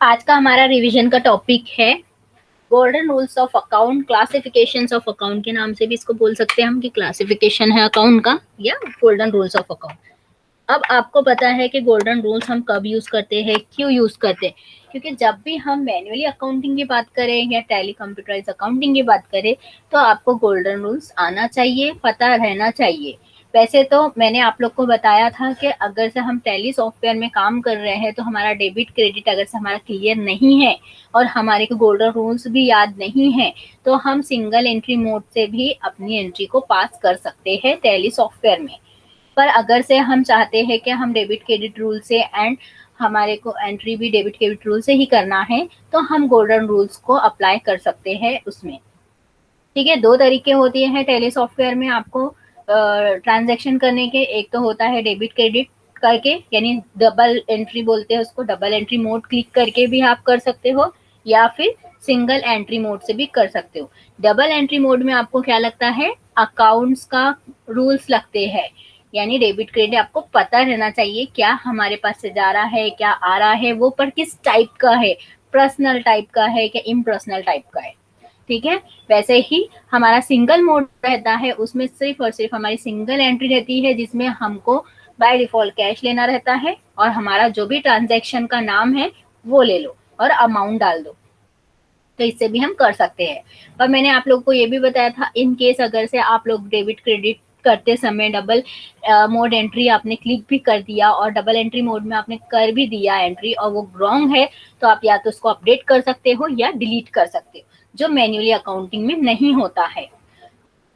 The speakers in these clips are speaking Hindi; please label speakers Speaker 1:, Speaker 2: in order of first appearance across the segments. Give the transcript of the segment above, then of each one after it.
Speaker 1: आज का हमारा रिवीजन का टॉपिक है golden rules of account, classifications of account के नाम से भी इसको बोल सकते हैं हम कि क्लासिफिकेशन है अकाउंट का या गोल्डन रूल्स ऑफ अकाउंट। अब आपको पता है कि गोल्डन रूल्स हम कब यूज करते हैं, क्यों यूज करते हैं? क्योंकि जब भी हम मैन्युअली अकाउंटिंग की बात करें या टैली कंप्यूटराइज अकाउंटिंग की बात करें तो आपको गोल्डन रूल्स आना चाहिए, पता रहना चाहिए। वैसे तो मैंने आप लोग को बताया था कि अगर से हम टैली सॉफ्टवेयर में काम कर रहे हैं तो हमारा डेबिट क्रेडिट अगर से हमारा क्लियर नहीं है और हमारे को गोल्डन रूल्स भी याद नहीं है तो हम सिंगल एंट्री मोड से भी अपनी एंट्री को पास कर सकते हैं टैली सॉफ्टवेयर में। पर अगर से हम चाहते हैं कि हम डेबिट क्रेडिट रूल से एंड हमारे को एंट्री भी डेबिट क्रेडिट रूल से ही करना है तो हम गोल्डन रूल्स को अप्लाई कर सकते हैं उसमें। ठीक है, दो तरीके होते हैं टैली सॉफ्टवेयर में आपको ट्रांजैक्शन करने के। एक तो होता है डेबिट क्रेडिट करके, यानी डबल एंट्री बोलते हैं उसको, डबल एंट्री मोड क्लिक करके भी आप कर सकते हो या फिर सिंगल एंट्री मोड से भी कर सकते हो। डबल एंट्री मोड में आपको क्या लगता है, अकाउंट्स का रूल्स लगते हैं, यानी डेबिट क्रेडिट आपको पता रहना चाहिए क्या हमारे पास से जा रहा है, क्या आ रहा है, वो पर किस टाइप का है, पर्सनल टाइप का है क्या इम्पर्सनल टाइप का है। ठीक है, वैसे ही हमारा सिंगल मोड रहता है, उसमें सिर्फ और सिर्फ हमारी सिंगल एंट्री रहती है जिसमें हमको बाय डिफॉल्ट कैश लेना रहता है और हमारा जो भी ट्रांजैक्शन का नाम है वो ले लो और अमाउंट डाल दो। तो इससे भी हम कर सकते हैं। पर मैंने आप लोग को ये भी बताया था, इन केस अगर से आप लोग डेबिट क्रेडिट करते समय डबल मोड एंट्री आपने क्लिक भी कर दिया और डबल एंट्री मोड में आपने कर भी दिया एंट्री और वो रॉन्ग है तो आप या तो उसको अपडेट कर सकते हो या डिलीट कर सकते हो, जो मैन्युअली अकाउंटिंग में नहीं होता है।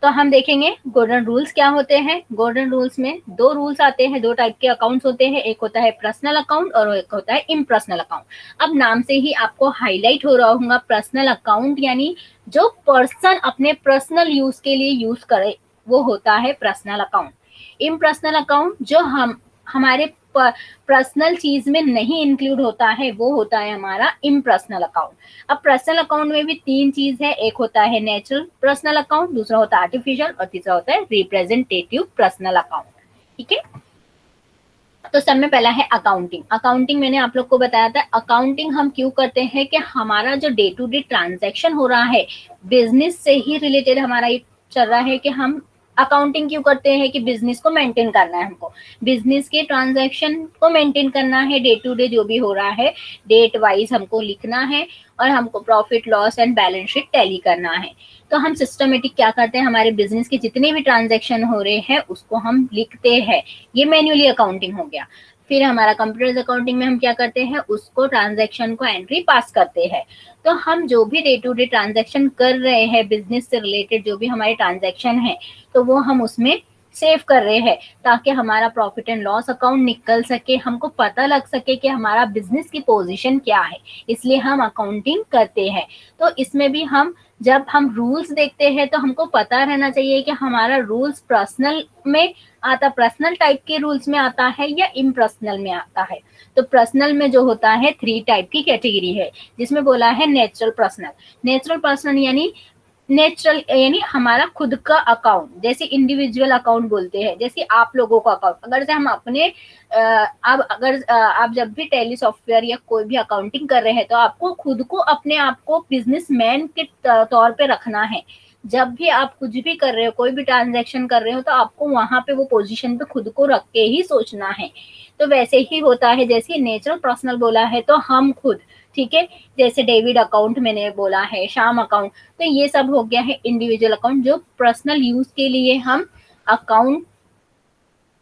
Speaker 1: तो हम देखेंगे गोल्डन रूल्स क्या होते हैं। गोल्डन रूल्स में दो रूल्स आते हैं, दो टाइप के अकाउंट्स होते हैं, एक होता है पर्सनल अकाउंट और एक होता है इम्पर्सनल अकाउंट। अब नाम से ही आपको हाईलाइट हो रहा होगा, पर्सनल अकाउंट यानी जो पर्सन अपने पर्सनल यूज के लिए यूज करे वो होता है पर्सनल अकाउंट। इम्पर्सनल अकाउंट जो हम हमारे पर्सनल चीज में नहीं इंक्लूड होता है वो होता है हमारा इम्पर्सनल अकाउंट। अब पर्सनल अकाउंट में भी तीन चीज है, एक होता है नेचुरल पर्सनल अकाउंट, दूसरा होता है आर्टिफिशियल और तीसरा होता है रिप्रेजेंटेटिव पर्सनल अकाउंट। ठीक है, तो सब में पहला है अकाउंटिंग। अकाउंटिंग मैंने आप लोग को बताया था, अकाउंटिंग हम क्यों करते हैं कि हमारा जो डे टू डे ट्रांजैक्शन हो रहा है बिजनेस से ही रिलेटेड हमारा ये चल रहा है कि हम अकाउंटिंग क्यों करते हैं कि बिजनेस को मेंटेन करना है, हमको बिजनेस के ट्रांजैक्शन को मेंटेन करना है, डे टू डे जो भी हो रहा है डेट वाइज हमको लिखना है और हमको profit loss and balance sheet tally करना है। तो हम सिस्टमेटिक क्या करते हैं, हमारे बिजनेस के जितने भी ट्रांजैक्शन हो रहे हैं उसको हम लिखते हैं, ये मैन्युअली अकाउंटिंग हो गया। फिर हमारा कंप्यूटर अकाउंटिंग में हम क्या करते हैं, उसको ट्रांजैक्शन को एंट्री पास करते हैं। तो हम जो भी डे टू डे ट्रांजैक्शन कर रहे हैं बिजनेस से रिलेटेड जो भी हमारे ट्रांजैक्शन है तो वो हम उसमें सेव कर रहे हैं ताकि हमारा प्रॉफिट एंड लॉस अकाउंट निकल सके, हमको पता लग सके कि हमारा बिजनेस की पोजीशन क्या है, इसलिए हम अकाउंटिंग करते हैं। तो इसमें भी हम जब हम रूल्स देखते हैं तो हमको पता रहना चाहिए कि हमारा रूल्स पर्सनल में आता, पर्सनल टाइप के रूल्स में आता है या इम्पर्सनल में आता है। तो पर्सनल में जो होता है थ्री टाइप की कैटेगरी है जिसमें बोला है नेचुरल पर्सनल। नेचुरल पर्सनल यानी नेचुरल यानी हमारा खुद का अकाउंट, जैसे इंडिविजुअल अकाउंट बोलते हैं, जैसे आप लोगों का अकाउंट। अगर से हम अपने अब अगर आप जब भी टैली सॉफ्टवेयर या कोई भी अकाउंटिंग कर रहे हैं तो आपको खुद को अपने आप को बिजनेसमैन के तौर पे रखना है। जब भी आप कुछ भी कर रहे हो, कोई भी ट्रांजैक्शन कर रहे हो तो आपको वहां पे वो पोजीशन पे खुद को रख के ही सोचना है। तो वैसे ही होता है, जैसे नेचुरल पर्सनल बोला है तो हम खुद, ठीक है, जैसे डेविड अकाउंट मैंने बोला है, शाम अकाउंट, तो ये सब हो गया है इंडिविजुअल अकाउंट जो पर्सनल यूज के लिए हम अकाउंट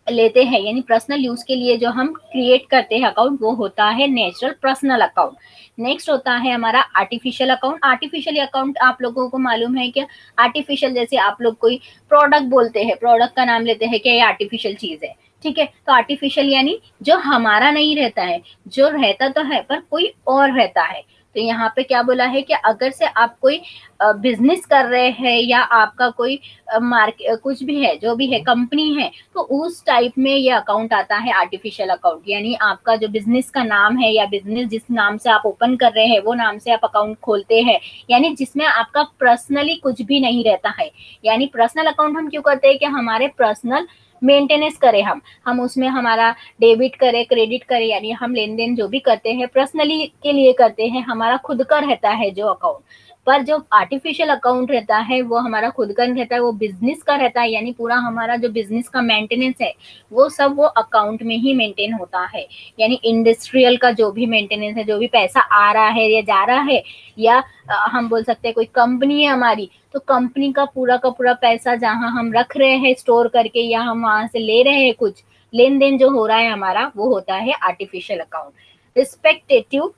Speaker 1: लेते हैं, यानी पर्सनल यूज के लिए जो हम क्रिएट करते हैं अकाउंट वो होता है नेचुरल पर्सनल अकाउंट। नेक्स्ट होता है हमारा आर्टिफिशियल अकाउंट। आर्टिफिशियल अकाउंट आप लोगों को मालूम है कि आर्टिफिशियल जैसे आप लोग कोई प्रोडक्ट बोलते हैं, प्रोडक्ट का नाम लेते हैं कि ये आर्टिफिशियल चीज है। ठीक है, तो आर्टिफिशियल यानी जो हमारा नहीं रहता है, जो रहता तो है पर कोई और रहता है। तो यहाँ पे क्या बोला है कि अगर से आप कोई बिजनेस कर रहे हैं या आपका कोई मार्केट कुछ भी है, जो भी है कंपनी है, तो उस टाइप में ये अकाउंट आता है आर्टिफिशियल अकाउंट। यानी आपका जो बिजनेस का नाम है या बिजनेस जिस नाम से आप ओपन कर रहे हैं वो नाम से आप अकाउंट खोलते हैं, यानी जिसमें आपका पर्सनली कुछ भी नहीं रहता है। यानी पर्सनल अकाउंट हम क्यों करते हैं कि हमारे पर्सनल मेंटेनेंस करें, हम उसमें हमारा डेबिट करें, क्रेडिट करें, यानी हम लेन देन जो भी करते हैं पर्सनली के लिए करते हैं, हमारा खुद का रहता है जो अकाउंट। पर जो आर्टिफिशियल अकाउंट रहता है वो हमारा खुद का नहीं रहता है, वो बिजनेस का रहता है, यानी पूरा हमारा जो बिजनेस का मेंटेनेंस है वो सब वो अकाउंट में ही मेंटेन होता है। यानी इंडस्ट्रियल का जो भी मेंटेनेंस है, जो भी पैसा आ रहा है या जा रहा है, या हम बोल सकते हैं कोई कंपनी है हमारी, तो कंपनी का पूरा पैसा जहाँ हम रख रहे हैं स्टोर करके, या हम वहां से ले रहे हैं, कुछ लेन देन जो हो रहा है हमारा, वो होता है artificial account. Respective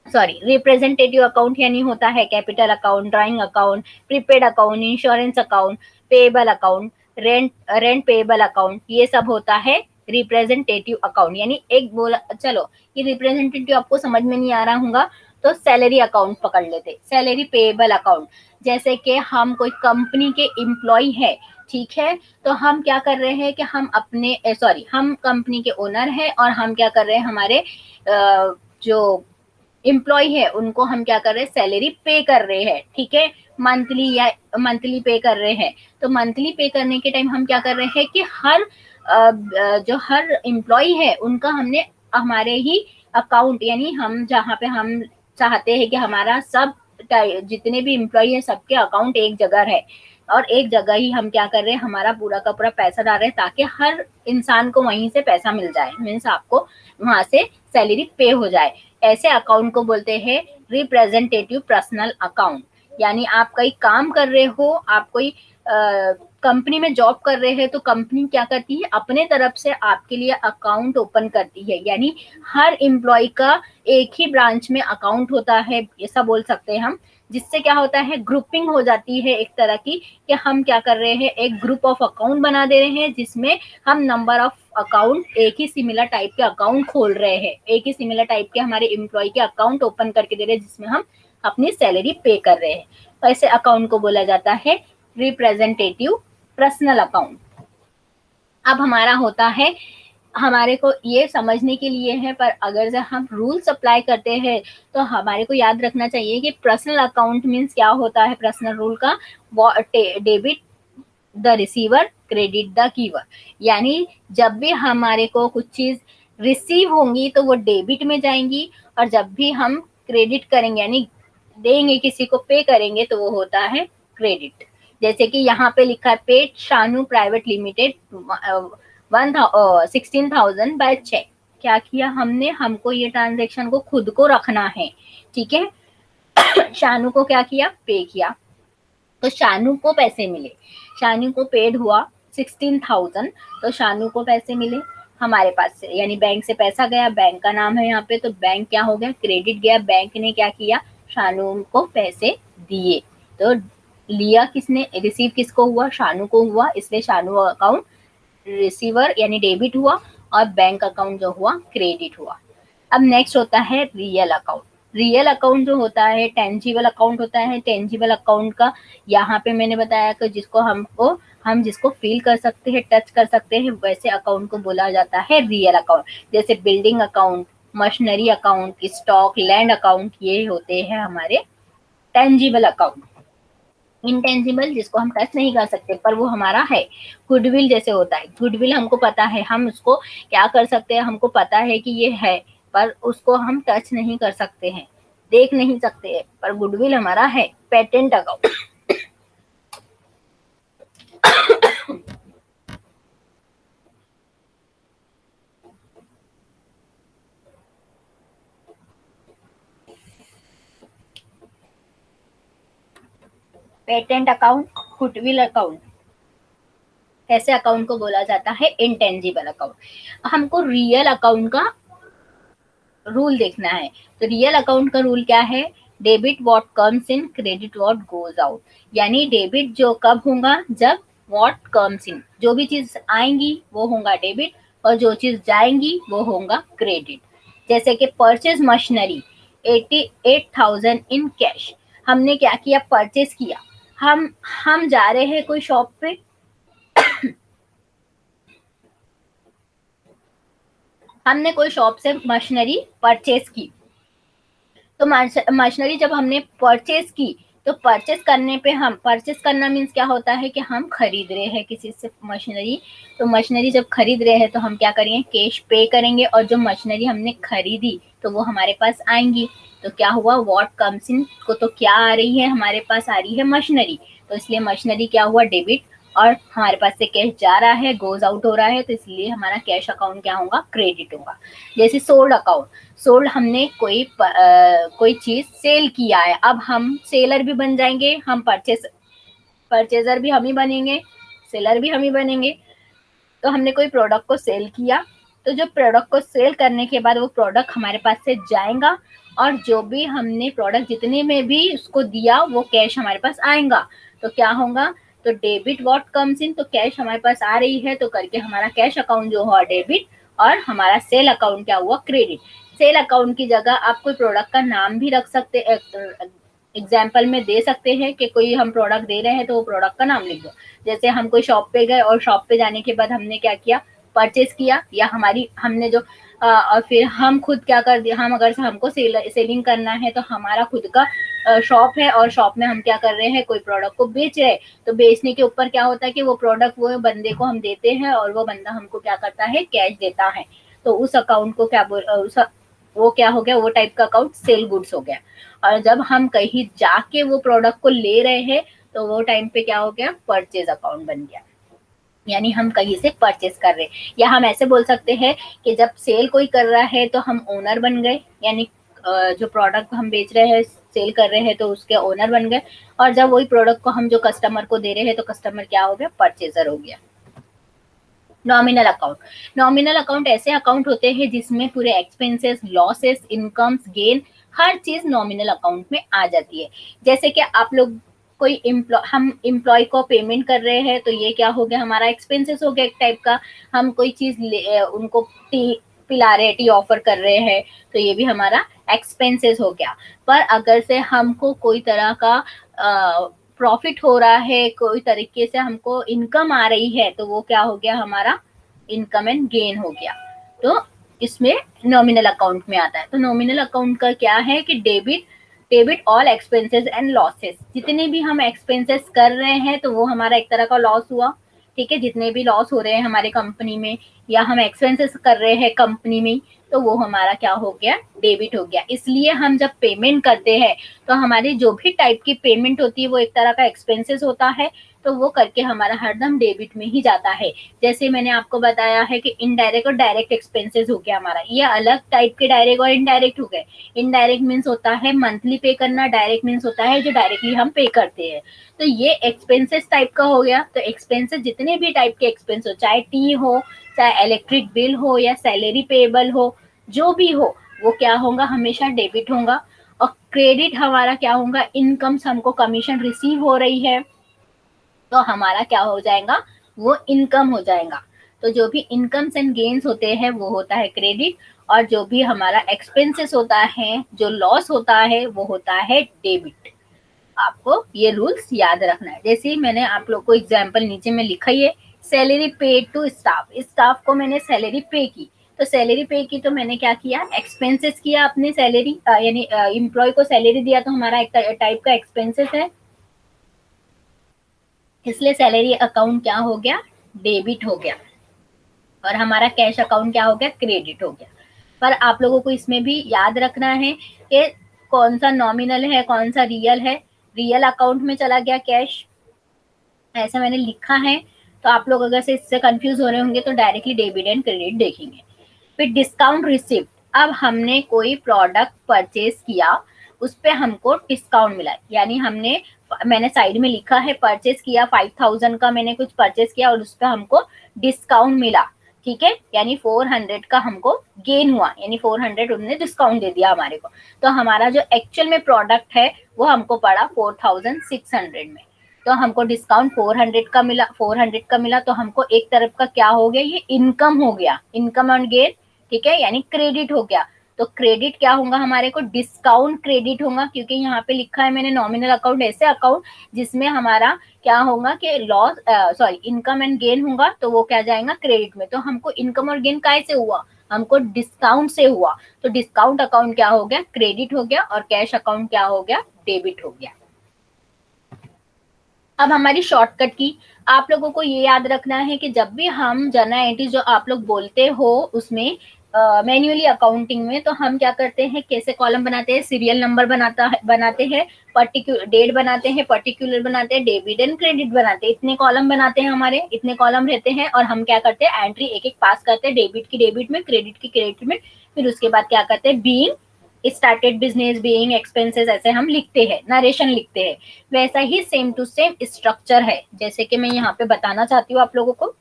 Speaker 1: sorry representative account यानी होता है capital account, drawing account, prepaid account, insurance account, payable account, rent payable account, ये सब होता है रिप्रेजेंटेटिव अकाउंट। यानी एक बोला, चलो ये रिप्रेजेंटेटिव आपको समझ में नहीं आ रहा होगा तो सैलरी अकाउंट पकड़ लेते, सैलरी पेएबल अकाउंट। जैसे कि हम कोई कंपनी के एम्प्लॉय है, ठीक है, तो हम क्या कर रहे हैं कि हम अपने हम कंपनी के ओनर हैं और हम क्या कर रहे हैं, हमारे जो एम्प्लॉय है उनको हम क्या कर रहे हैं, सैलरी पे कर रहे हैं, ठीक है, मंथली या मंथली पे कर रहे हैं। तो मंथली पे करने के टाइम हम क्या कर रहे हैं कि हर जो हर एम्प्लॉय है उनका हमने हमारे ही अकाउंट, यानी हम जहाँ पे हम चाहते हैं कि हमारा सब जितने भी एम्प्लॉय है सबके अकाउंट एक जगह है, और एक जगह ही हम क्या कर रहे हैं, हमारा पूरा का पूरा पैसा डाल रहे हैं ताकि हर इंसान को वहीं से पैसा मिल जाए, मीन्स आपको वहां से सैलरी पे हो जाए। ऐसे अकाउंट को बोलते हैं रिप्रेजेंटेटिव पर्सनल अकाउंट। यानी आप कहीं काम कर रहे हो, आप कोई कंपनी में जॉब कर रहे हैं, तो कंपनी क्या करती है, अपने तरफ से आपके लिए अकाउंट ओपन करती है। यानी हर एम्प्लॉय का एक ही ब्रांच में अकाउंट होता है, ऐसा बोल सकते हैं हम, जिससे क्या होता है, ग्रुपिंग हो जाती है एक तरह की, कि हम क्या कर रहे हैं, एक ग्रुप ऑफ अकाउंट बना दे रहे हैं जिसमें हम नंबर ऑफ अकाउंट, एक ही सिमिलर टाइप के अकाउंट खोल रहे हैं, एक ही सिमिलर टाइप के हमारे एम्प्लॉय के अकाउंट ओपन करके दे रहे हैं जिसमें हम अपनी सैलरी पे कर रहे हैं। तो ऐसे अकाउंट को बोला जाता है रिप्रेजेंटेटिव पर्सनल अकाउंट। अब हमारा होता है, हमारे को ये समझने के लिए है, पर अगर जब हम रूल्स अप्लाई करते हैं तो हमारे को याद रखना चाहिए कि पर्सनल अकाउंट मीन्स क्या होता है। पर्सनल रूल का, debit the receiver, credit the giver. यानी जब भी हमारे को कुछ चीज रिसीव होंगी तो वो डेबिट में जाएंगी, और जब भी हम क्रेडिट करेंगे यानी देंगे किसी को, पे करेंगे, तो वो होता है क्रेडिट। जैसे कि यहाँ पे लिखा है, paid Shanu private limited 16,000 by cheque. क्या किया हमने, हमको ये ट्रांजेक्शन को खुद को रखना है, ठीक है। शानू को क्या किया, पे किया, तो शानू को पैसे मिले, शानू को पेड हुआ 16,000, तो शानू को पैसे मिले हमारे पास से, यानी बैंक से पैसा गया, बैंक का नाम है यहाँ पे, तो बैंक क्या हो गया, क्रेडिट गया। बैंक ने क्या किया, शानू को पैसे दिए, तो लिया किसने, रिसीव किसको हुआ, शानू को हुआ, इसलिए शानू अकाउंट रिसीवर यानी डेबिट हुआ, और बैंक अकाउंट जो हुआ क्रेडिट हुआ। अब नेक्स्ट होता है रियल अकाउंट। रियल अकाउंट जो होता है टेंजिबल अकाउंट होता है। टेंजिबल अकाउंट का यहाँ पे मैंने बताया कि जिसको हम जिसको फील कर सकते हैं, टच कर सकते हैं, वैसे अकाउंट को बोला जाता है रियल अकाउंट। जैसे building account, machinery account, stock, land account, ये होते हैं हमारे टेंजिबल अकाउंट। इंटेंजिबल जिसको हम टच नहीं कर सकते पर वो हमारा है, गुडविल जैसे होता है। गुडविल हमको पता है, हम उसको क्या कर सकते हैं, हमको पता है कि ये है, पर उसको हम टच नहीं कर सकते हैं, देख नहीं सकते हैं, पर गुडविल हमारा है। Patent account, patent account, goodwill account, ऐसे अकाउंट को बोला जाता है इंटेंजिबल अकाउंट। हमको रियल अकाउंट का रूल देखना है, तो रियल अकाउंट का रूल क्या है, debit what comes in, credit what goes out. यानी डेबिट जो कब होगा, जब व्हाट कम्स इन, जो भी चीज आएंगी वो होगा डेबिट, और जो चीज जाएंगी वो होगा क्रेडिट। जैसे कि परचेज मशीनरी 88,000 इन कैश, हमने क्या किया, परचेज किया, हम जा रहे हैं कोई शॉप पे, हमने कोई शॉप से मशीनरी परचेज की, तो मशीनरी जब हमने परचेज की तो परचेस करने पे हम परचेस करना मीन्स क्या होता है कि हम खरीद रहे हैं किसी से मशीनरी। तो मशीनरी जब खरीद रहे हैं तो हम क्या करेंगे, कैश पे करेंगे और जो मशीनरी हमने खरीदी तो वो हमारे पास आएंगी। तो क्या हुआ, व्हाट कम्स इन को तो क्या आ रही है, हमारे पास आ रही है मशीनरी, तो इसलिए मशीनरी क्या हुआ, डेबिट। और हमारे पास से कैश जा रहा है, गोज आउट हो रहा है, तो इसलिए हमारा कैश अकाउंट क्या होगा, क्रेडिट होगा। जैसे सोल्ड अकाउंट, सोल्ड हमने कोई चीज सेल किया है, अब हम सेलर भी बन जाएंगे, हम परचेजर भी हम ही बनेंगे, सेलर भी हम ही बनेंगे। तो हमने कोई प्रोडक्ट को सेल किया, तो जो प्रोडक्ट को सेल करने के बाद वो प्रोडक्ट हमारे पास से जाएगा और जो भी हमने प्रोडक्ट जितने में भी उसको दिया वो कैश हमारे पास आएगा। तो क्या होगा, तो डेबिट व्हाट कम्स इन, तो कैश हमारे पास आ रही है तो करके हमारा कैश अकाउंट जो हुआ डेबिट और हमारा सेल अकाउंट क्या हुआ, क्रेडिट। सेल अकाउंट की जगह आप कोई प्रोडक्ट का नाम भी रख सकते, एग्जाम्पल में दे सकते हैं कि कोई हम प्रोडक्ट दे रहे हैं तो वो प्रोडक्ट का नाम लिख दो। जैसे हम कोई शॉप पे गए और शॉप पे जाने के बाद हमने क्या किया, परचेज किया, या हमारी हमने जो और फिर हम खुद क्या कर दिया, हम अगर से हमको सेलिंग करना है तो हमारा खुद का शॉप है और शॉप में हम क्या कर रहे हैं, कोई प्रोडक्ट को बेच रहे हैं। तो बेचने के ऊपर क्या होता है कि वो प्रोडक्ट वो बंदे को हम देते हैं और वो बंदा हमको क्या करता है, कैश देता है। तो उस अकाउंट को क्या वो क्या हो गया, वो टाइप का अकाउंट सेल गुड्स हो गया। और जब हम कहीं जाके वो प्रोडक्ट को ले रहे हैं तो वो टाइम पे क्या हो गया, परचेज अकाउंट बन गया, यानी हम कहीं से परचेज कर रहे हैं। या हम ऐसे बोल सकते हैं कि जब सेल कोई कर रहा है तो हम ओनर बन गए, यानी जो प्रोडक्ट हम बेच रहे हैं, सेल कर रहे हैं तो उसके ओनर बन गए। और जब वही प्रोडक्ट को हम जो कस्टमर को दे रहे हैं तो कस्टमर क्या हो गया, परचेजर हो गया। नॉमिनल अकाउंट, नॉमिनल अकाउंट ऐसे अकाउंट होते हैं जिसमें पूरे एक्सपेंसेस, लॉसेस, इनकम्स, गेन, हर चीज नॉमिनल अकाउंट में आ जाती है। जैसे कि आप लोग कोई हम एम्प्लॉय को पेमेंट कर रहे हैं तो ये क्या हो गया, हमारा एक्सपेंसेस हो गया एक टाइप का। हम कोई चीज उनको टी पिला रहे, टी ऑफर कर रहे हैं तो ये भी हमारा एक्सपेंसेस हो गया। पर अगर से हमको कोई तरह का प्रॉफिट हो रहा है, कोई तरीके से हमको इनकम आ रही है तो वो क्या हो गया, हमारा इनकम एंड गेन हो गया। तो इसमें नॉमिनल अकाउंट में आता है। तो नॉमिनल अकाउंट का क्या है कि debit all expenses and losses, जितने भी हम एक्सपेंसेस कर रहे हैं तो वो हमारा एक तरह का लॉस हुआ। ठीक है, जितने भी लॉस हो रहे हैं हमारे कंपनी में या हम एक्सपेंसेस कर रहे हैं कंपनी में तो वो हमारा क्या हो गया, डेबिट हो गया। इसलिए हम जब पेमेंट करते हैं तो हमारी जो भी टाइप की पेमेंट होती है वो एक तरह का एक्सपेंसेस होता है, तो वो करके हमारा हरदम डेबिट में ही जाता है। जैसे मैंने आपको बताया है कि इनडायरेक्ट और डायरेक्ट एक्सपेंसेस हो गया हमारा, ये अलग टाइप के डायरेक्ट और इनडायरेक्ट हो गए। इनडायरेक्ट मीन्स होता है मंथली पे करना, डायरेक्ट मीन्स होता है जो डायरेक्टली हम पे करते हैं। तो ये एक्सपेंसेस टाइप का हो गया। तो एक्सपेंसेस जितने भी टाइप के एक्सपेंस हो, चाहे टी हो, चाहे इलेक्ट्रिक बिल हो या सैलरी पेएबल हो, जो भी हो वो क्या होगा, हमेशा डेबिट होगा। और क्रेडिट हमारा क्या होगा, इनकम्स, हमको कमीशन रिसीव हो रही है तो हमारा क्या हो जाएगा, वो इनकम हो जाएगा। तो जो भी इनकम्स एंड गेन्स होते हैं वो होता है क्रेडिट, और जो भी हमारा एक्सपेंसेस होता है, जो लॉस होता है वो होता है डेबिट। आपको ये रूल्स याद रखना है। जैसे ही मैंने आप लोग को एग्जाम्पल नीचे में लिखा ही है, salary paid to staff, staff को मैंने सैलरी पे की, तो सैलरी पे की तो मैंने क्या किया, एक्सपेंसेस किया अपने सैलरी, यानी एम्प्लॉय को सैलरी दिया तो हमारा एक टाइप का एक्सपेंसेस है, इसलिए सैलरी अकाउंट क्या हो गया, डेबिट हो गया। और हमारा कैश अकाउंट क्या हो गया, क्रेडिट हो गया। पर आप लोगों को इसमें भी याद रखना है कि कौन सा नॉमिनल है, कौन सा रियल है। रियल अकाउंट में चला गया कैश, ऐसा मैंने लिखा है। तो आप लोग अगर से इससे कंफ्यूज हो रहे होंगे तो डायरेक्टली डेबिट एंड क्रेडिट देखेंगे। फिर डिस्काउंट रिसिप्ट, अब हमने कोई प्रोडक्ट परचेज किया, उस पर हमको डिस्काउंट मिला, यानी मैंने साइड में लिखा है परचेज किया 5000 का, मैंने कुछ परचेज किया और उस पर हमको डिस्काउंट मिला। ठीक है, यानी 400 का हमको गेन हुआ, यानी 400 उन्होंने डिस्काउंट दे दिया हमारे को। तो हमारा जो एक्चुअल में प्रोडक्ट है वो हमको पड़ा 4600 में। तो हमको डिस्काउंट 400 का मिला, तो हमको एक तरफ का क्या हो गया, ये इनकम हो गया, इनकम ऑन गेन। ठीक है, यानी क्रेडिट हो गया। तो क्रेडिट क्या होगा हमारे को, डिस्काउंट क्रेडिट होगा, क्योंकि यहाँ पे लिखा है मैंने नॉमिनल अकाउंट ऐसे अकाउंट जिसमें हमारा क्या होगा कि लॉस इनकम एंड गेन होगा, तो वो क्या जाएगा क्रेडिट में। तो हमको इनकम और गेन कैसे हुआ, हमको डिस्काउंट से हुआ। तो डिस्काउंट अकाउंट क्या हो गया, क्रेडिट हो गया, और कैश अकाउंट क्या हो गया, डेबिट हो गया। अब हमारी शॉर्टकट की, आप लोगों को ये याद रखना है कि जब भी हम जर्नल एंट्री जो आप लोग बोलते हो उसमें मैन्युअली अकाउंटिंग में, तो हम क्या करते हैं, कैसे कॉलम बनाते हैं, सीरियल नंबर बनाते हैं, पर्टिकुलर डेट बनाते हैं, पर्टिकुलर बनाते हैं, डेबिट एंड क्रेडिट बनाते हैं, इतने कॉलम बनाते हैं, हमारे इतने कॉलम रहते हैं, और हम क्या करते हैं, एंट्री एक एक पास करते हैं, डेबिट की डेबिट में, क्रेडिट की क्रेडिट में, फिर उसके बाद क्या करते हैं, being started business, being expenses, ऐसे हम लिखते हैं, नरेशन लिखते हैं। वैसा ही सेम टू सेम स्ट्रक्चर है, जैसे कि मैं यहाँ पे बताना चाहती हूँ आप लोगों को।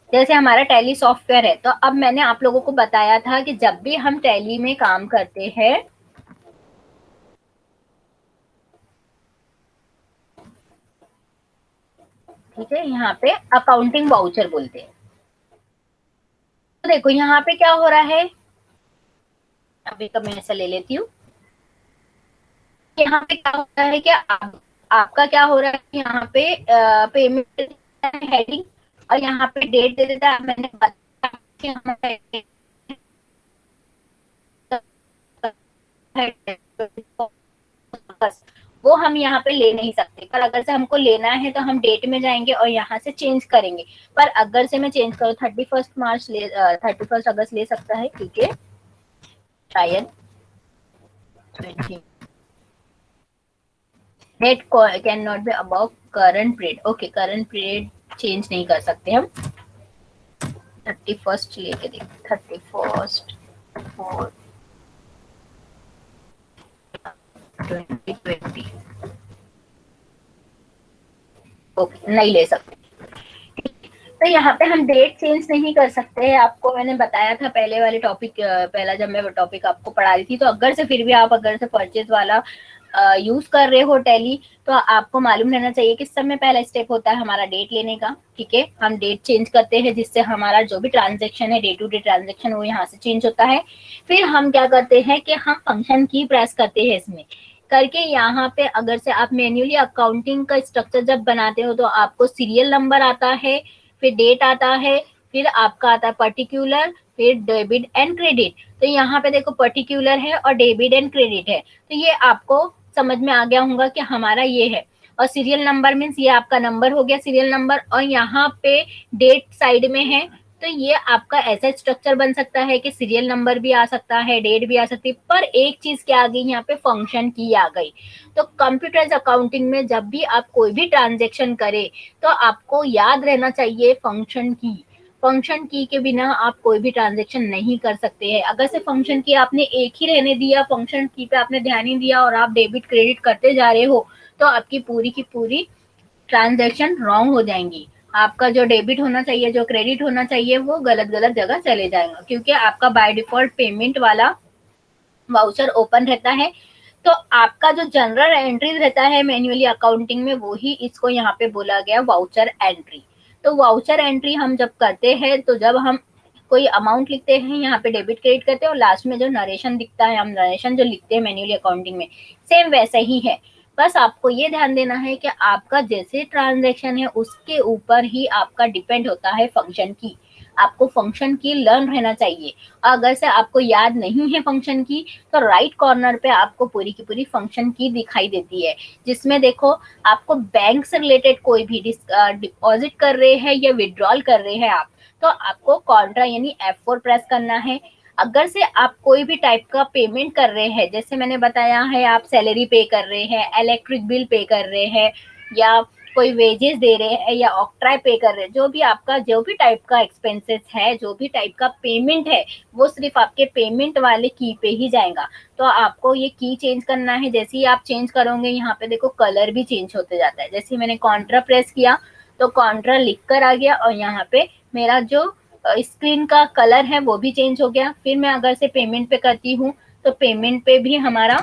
Speaker 1: जैसे हमारा टैली सॉफ्टवेयर है, तो अब मैंने आप लोगों को बताया था कि जब भी हम टैली में काम करते हैं, ठीक है, यहाँ पे अकाउंटिंग वाउचर बोलते हैं। तो देखो यहाँ पे क्या हो रहा है, अभी का मैं ऐसा ले लेती हूँ, यहाँ पे क्या होता है कि आपका क्या हो रहा है, यहाँ पे पेमेंट हेडिंग, और यहाँ पे डेट दे देता है। मैंने बताया कि हमारा वो हम यहाँ पे ले नहीं सकते, पर अगर से हमको लेना है तो हम डेट में जाएंगे और यहाँ से चेंज करेंगे। पर अगर से मैं चेंज करूँ, 31 मार्च ले, 31 अगस्त ले सकता है, ठीक है, शायद 20 date can not be above current period, okay, current period change नहीं कर सकते हम। 31 लेके देखते, 31 फोर 2020, ओके, नहीं ले सकते। तो यहाँ पे हम डेट चेंज नहीं कर सकते हैं, आपको मैंने बताया था पहले वाले टॉपिक, पहला जब मैं वो टॉपिक आपको पढ़ा रही थी। तो अगर से फिर भी आप अगर से परचेज वाला यूज कर रहे हो टैली, तो आपको मालूम रहना चाहिए कि सब में पहला स्टेप होता है हमारा डेट लेने का, ठीक है, हम डेट चेंज करते हैं, जिससे हमारा जो भी ट्रांजेक्शन है, डे टू डे ट्रांजेक्शन, वो यहाँ से चेंज होता है। फिर हम क्या करते हैं कि हम फंक्शन की प्रेस करते हैं, इसमें करके यहाँ पे अगर से आप मैन्युअली अकाउंटिंग का स्ट्रक्चर जब बनाते हो, तो आपको सीरियल नंबर आता है, फिर डेट आता है, फिर आपका आता है पर्टिकुलर, फिर डेबिट एंड क्रेडिट। तो यहाँ पे देखो पर्टिकुलर है और डेबिट एंड क्रेडिट है, तो ये आपको समझ में आ गया होगा कि हमारा ये है। और सीरियल नंबर मीन्स ये आपका नंबर हो गया, सीरियल नंबर, और यहाँ पे डेट साइड में है। तो ये आपका ऐसा स्ट्रक्चर बन सकता है कि सीरियल नंबर भी आ सकता है, डेट भी आ सकती है, पर एक चीज क्या आ गई यहाँ पे, फंक्शन की आ गई। तो कंप्यूटराइज अकाउंटिंग में जब भी आप कोई भी ट्रांजेक्शन करें, तो आपको याद रहना चाहिए फंक्शन की। फंक्शन की के बिना आप कोई भी ट्रांजेक्शन नहीं कर सकते हैं। अगर से फंक्शन की आपने एक ही रहने दिया, फंक्शन की पे आपने ध्यान नहीं दिया, और आप डेबिट क्रेडिट करते जा रहे हो, तो आपकी पूरी की पूरी ट्रांजेक्शन रॉन्ग हो जाएंगी। आपका जो डेबिट होना चाहिए, जो क्रेडिट होना चाहिए, वो गलत गलत जगह चले जाएगा, क्योंकि आपका बाय डिफॉल्ट पेमेंट वाला वाउचर ओपन रहता है। तो आपका जो जनरल एंट्री रहता है मैन्युअली अकाउंटिंग में, वो ही इसको यहाँ पे बोला गया वाउचर एंट्री। तो वाउचर एंट्री हम जब करते हैं, तो जब हम कोई अमाउंट लिखते हैं, यहाँ पे डेबिट क्रेडिट करते हैं, और लास्ट में जो नरेशन दिखता है, हम नरेशन जो लिखते हैं मैन्युअली अकाउंटिंग में, सेम वैसा ही है। बस आपको ये ध्यान देना है कि आपका जैसे ट्रांजेक्शन है, उसके ऊपर ही आपका डिपेंड होता है फंक्शन की। आपको फंक्शन की लर्न रहना चाहिए। अगर से आपको याद नहीं है फंक्शन की, तो राइट कॉर्नर पे आपको पूरी की पूरी फंक्शन की दिखाई देती है, जिसमें देखो आपको बैंक से रिलेटेड कोई भी डिपॉजिट कर रहे हैं या विड्रॉल कर रहे हैं आप, तो आपको कॉन्ट्रा यानी F4 प्रेस करना है। अगर से आप कोई भी टाइप का पेमेंट कर रहे हैं, जैसे मैंने बताया है, आप सैलरी पे कर रहे हैं, इलेक्ट्रिक बिल पे कर रहे हैं, या कोई वेजेस दे रहे हैं, या ऑक्ट्राई पे कर रहे हैं, जो भी आपका जो भी टाइप का एक्सपेंसेस है, जो भी टाइप का पेमेंट है, वो सिर्फ आपके पेमेंट वाले की पे ही जाएगा। तो आपको ये की चेंज करना है। जैसे ही आप चेंज करोगे, यहाँ पे देखो कलर भी चेंज होते जाता है। जैसे मैंने कॉन्ट्रा प्रेस किया, तो कॉन्ट्रा लिख कर आ गया, और यहाँ पे मेरा जो स्क्रीन का कलर है वो भी चेंज हो गया। फिर मैं अगर से पेमेंट पे करती हूँ, तो पेमेंट पे भी हमारा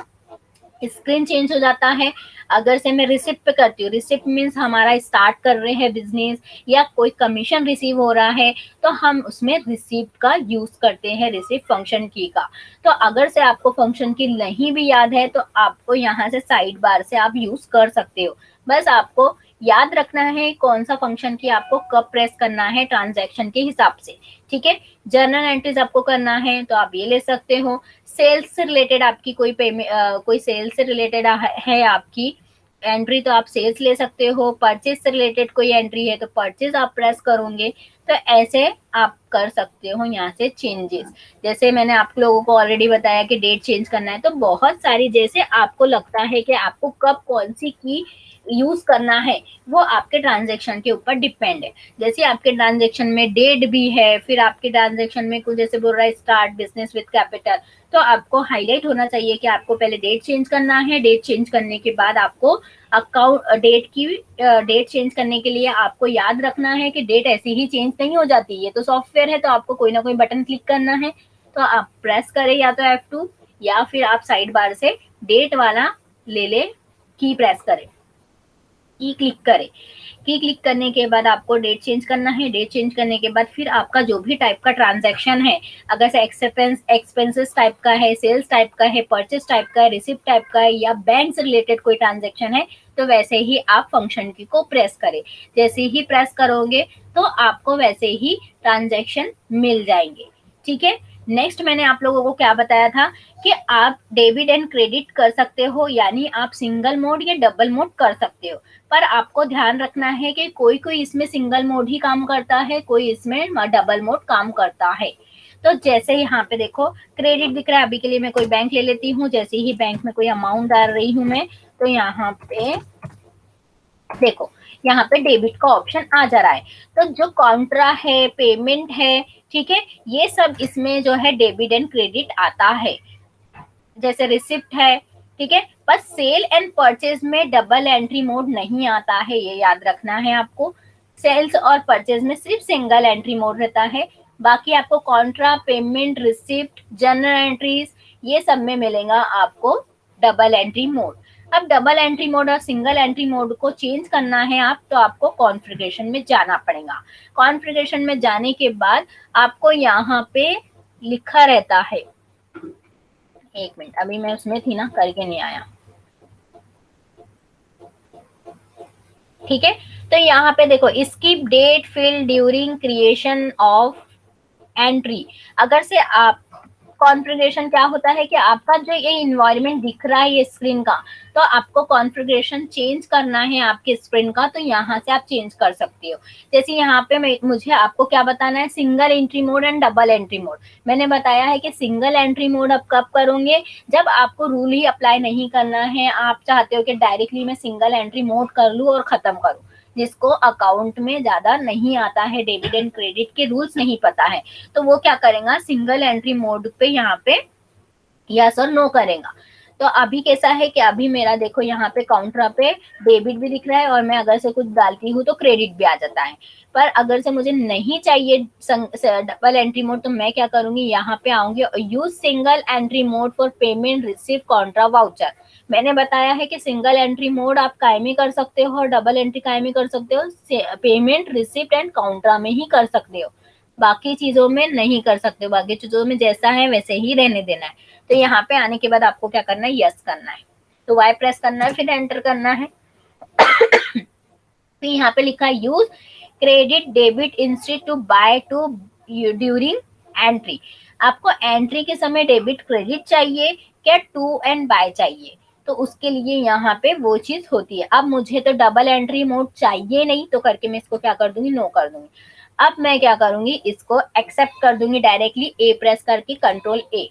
Speaker 1: स्क्रीन चेंज हो जाता है। अगर से मैं रिसिप्ट पे करती हूँ, रिसिप्ट मीन्स हमारा स्टार्ट कर रहे हैं बिजनेस, या कोई कमीशन रिसीव हो रहा है, तो हम उसमें रिसिप्ट का यूज करते हैं, रिसिप्ट फंक्शन की का। तो अगर से आपको फंक्शन की नहीं भी याद है, तो आपको यहाँ से साइड बार से आप यूज कर सकते हो। बस आपको याद रखना है कौन सा फंक्शन की आपको कब प्रेस करना है ट्रांजैक्शन के हिसाब से, ठीक है। जर्नल एंट्रीज आपको करना है तो आप ये ले सकते हो। सेल्स से रिलेटेड आपकी कोई पेमेंट, कोई सेल्स से रिलेटेड है आपकी एंट्री तो आप सेल्स ले सकते हो। परचेज से रिलेटेड कोई एंट्री है तो परचेज आप प्रेस करोगे। तो ऐसे आप कर सकते हो यहाँ से चेंजेस। जैसे मैंने आप लोगों को ऑलरेडी बताया कि डेट चेंज करना है, तो बहुत सारी, जैसे आपको लगता है कि आपको कब कौन सी की यूज करना है वो आपके ट्रांजेक्शन के ऊपर डिपेंड है। जैसे आपके ट्रांजेक्शन में डेट भी है, फिर आपके ट्रांजेक्शन में कुछ जैसे बोल रहा है स्टार्ट बिजनेस विद कैपिटल, तो आपको हाईलाइट होना चाहिए कि आपको पहले डेट चेंज करना है। डेट चेंज करने के बाद आपको अकाउंट डेट चेंज करने के लिए आपको याद रखना है कि डेट ऐसी ही चेंज नहीं हो जाती है, तो सॉफ्टवेयर है तो आपको कोई ना कोई बटन क्लिक करना है, तो आप प्रेस करें या तो F2 या फिर आप साइड बार से डेट वाला ले ले, की प्रेस करें, की क्लिक करें। की क्लिक करने के बाद आपको डेट चेंज करना है। डेट चेंज करने के बाद फिर आपका जो भी टाइप का ट्रांजैक्शन है, अगर से एक्सपेंसेस टाइप का है, सेल्स टाइप का है, परचेस टाइप का है, रिसिप्ट टाइप का है या बैंक से रिलेटेड कोई ट्रांजैक्शन है, तो वैसे ही आप फंक्शन की को प्रेस करें। जैसे ही प्रेस करोगे तो आपको वैसे ही ट्रांजैक्शन मिल जाएंगे, ठीक है। नेक्स्ट मैंने आप लोगों को क्या बताया था कि आप डेबिट एंड क्रेडिट कर सकते हो, यानी आप सिंगल मोड या डबल मोड कर सकते हो। पर आपको ध्यान रखना है कि कोई कोई इसमें सिंगल मोड ही काम करता है, कोई इसमें डबल मोड काम करता है। तो जैसे यहाँ पे देखो क्रेडिट दिख रहा है, अभी के लिए मैं कोई बैंक ले लेती हूँ। जैसे ही बैंक में कोई अमाउंट डाल रही हूँ मैं, तो यहाँ पे देखो यहाँ पे डेबिट का ऑप्शन आ जा रहा है। तो जो कॉन्ट्रा है, पेमेंट है, ठीक है, ये सब इसमें जो है डेबिट एंड क्रेडिट आता है। जैसे रिसिप्ट है, ठीक है, पर सेल एंड परचेज में डबल एंट्री मोड नहीं आता है, ये याद रखना है आपको। सेल्स और परचेज में सिर्फ सिंगल एंट्री मोड रहता है। बाकी आपको Contra, payment, receipt, general entries, ये सब में मिलेगा आपको डबल एंट्री मोड। अब डबल एंट्री मोड और सिंगल एंट्री मोड को चेंज करना है आप, तो आपको कॉन्फ़िगरेशन में जाना पड़ेगा। कॉन्फ़िगरेशन में जाने के बाद आपको यहाँ पे लिखा रहता है, एक मिनट, अभी मैं उसमें थी ना, करके नहीं आया, ठीक है। तो यहाँ पे देखो skip date field during creation of entry. अगर से आप कॉन्फ़िगरेशन क्या होता है कि आपका जो ये इन्वायरमेंट दिख रहा है ये स्क्रीन का, तो आपको कॉन्फ़िगरेशन चेंज करना है आपके स्क्रीन का, तो यहाँ से आप चेंज कर सकते हो। जैसे यहाँ पे मुझे आपको क्या बताना है, single entry mode and double entry mode. मैंने बताया है कि सिंगल एंट्री मोड आप कब करोगे, जब आपको रूल ही अप्लाई नहीं करना है, आप चाहते हो कि डायरेक्टली मैं सिंगल एंट्री मोड कर लूँ और खत्म करूँ, जिसको अकाउंट में ज्यादा नहीं आता है, डेबिट एंड क्रेडिट के रूल्स नहीं पता है, तो वो क्या करेगा, सिंगल एंट्री मोड पे यहाँ पे यस और नो करेगा। तो अभी कैसा है कि अभी मेरा देखो यहाँ पे काउंटर पे डेबिट भी दिख रहा है और मैं अगर से कुछ डालती हूँ तो क्रेडिट भी आ जाता है। पर अगर से मुझे नहीं चाहिए डबल एंट्री मोड, तो मैं क्या करूंगी, यहाँ पे आऊंगी और use single entry mode for payment, receive, contra, voucher. मैंने बताया है कि सिंगल एंट्री मोड आप कायमी कर सकते हो और डबल एंट्री कायमी कर सकते हो, पेमेंट, रिसिप्ट एंड काउंट्रा में ही कर सकते हो, बाकी चीजों में नहीं कर सकते। बाकी चीजों में जैसा है वैसे ही रहने देना है। तो यहाँ पे आने के बाद आपको क्या करना है, यस करना है, तो वाई प्रेस करना है, फिर एंटर करना है। तो यहाँ पे लिखा है use credit debit instead to by to during entry. आपको एंट्री के समय डेबिट क्रेडिट चाहिए क्या टू एंड बाय चाहिए, तो उसके लिए यहाँ पे वो चीज होती है। अब मुझे तो डबल एंट्री मोड चाहिए नहीं, तो करके मैं इसको क्या कर दूंगी, नो कर दूंगी। अब मैं क्या करूंगी, इसको एक्सेप्ट कर दूंगी डायरेक्टली, ए प्रेस करके कंट्रोल ए,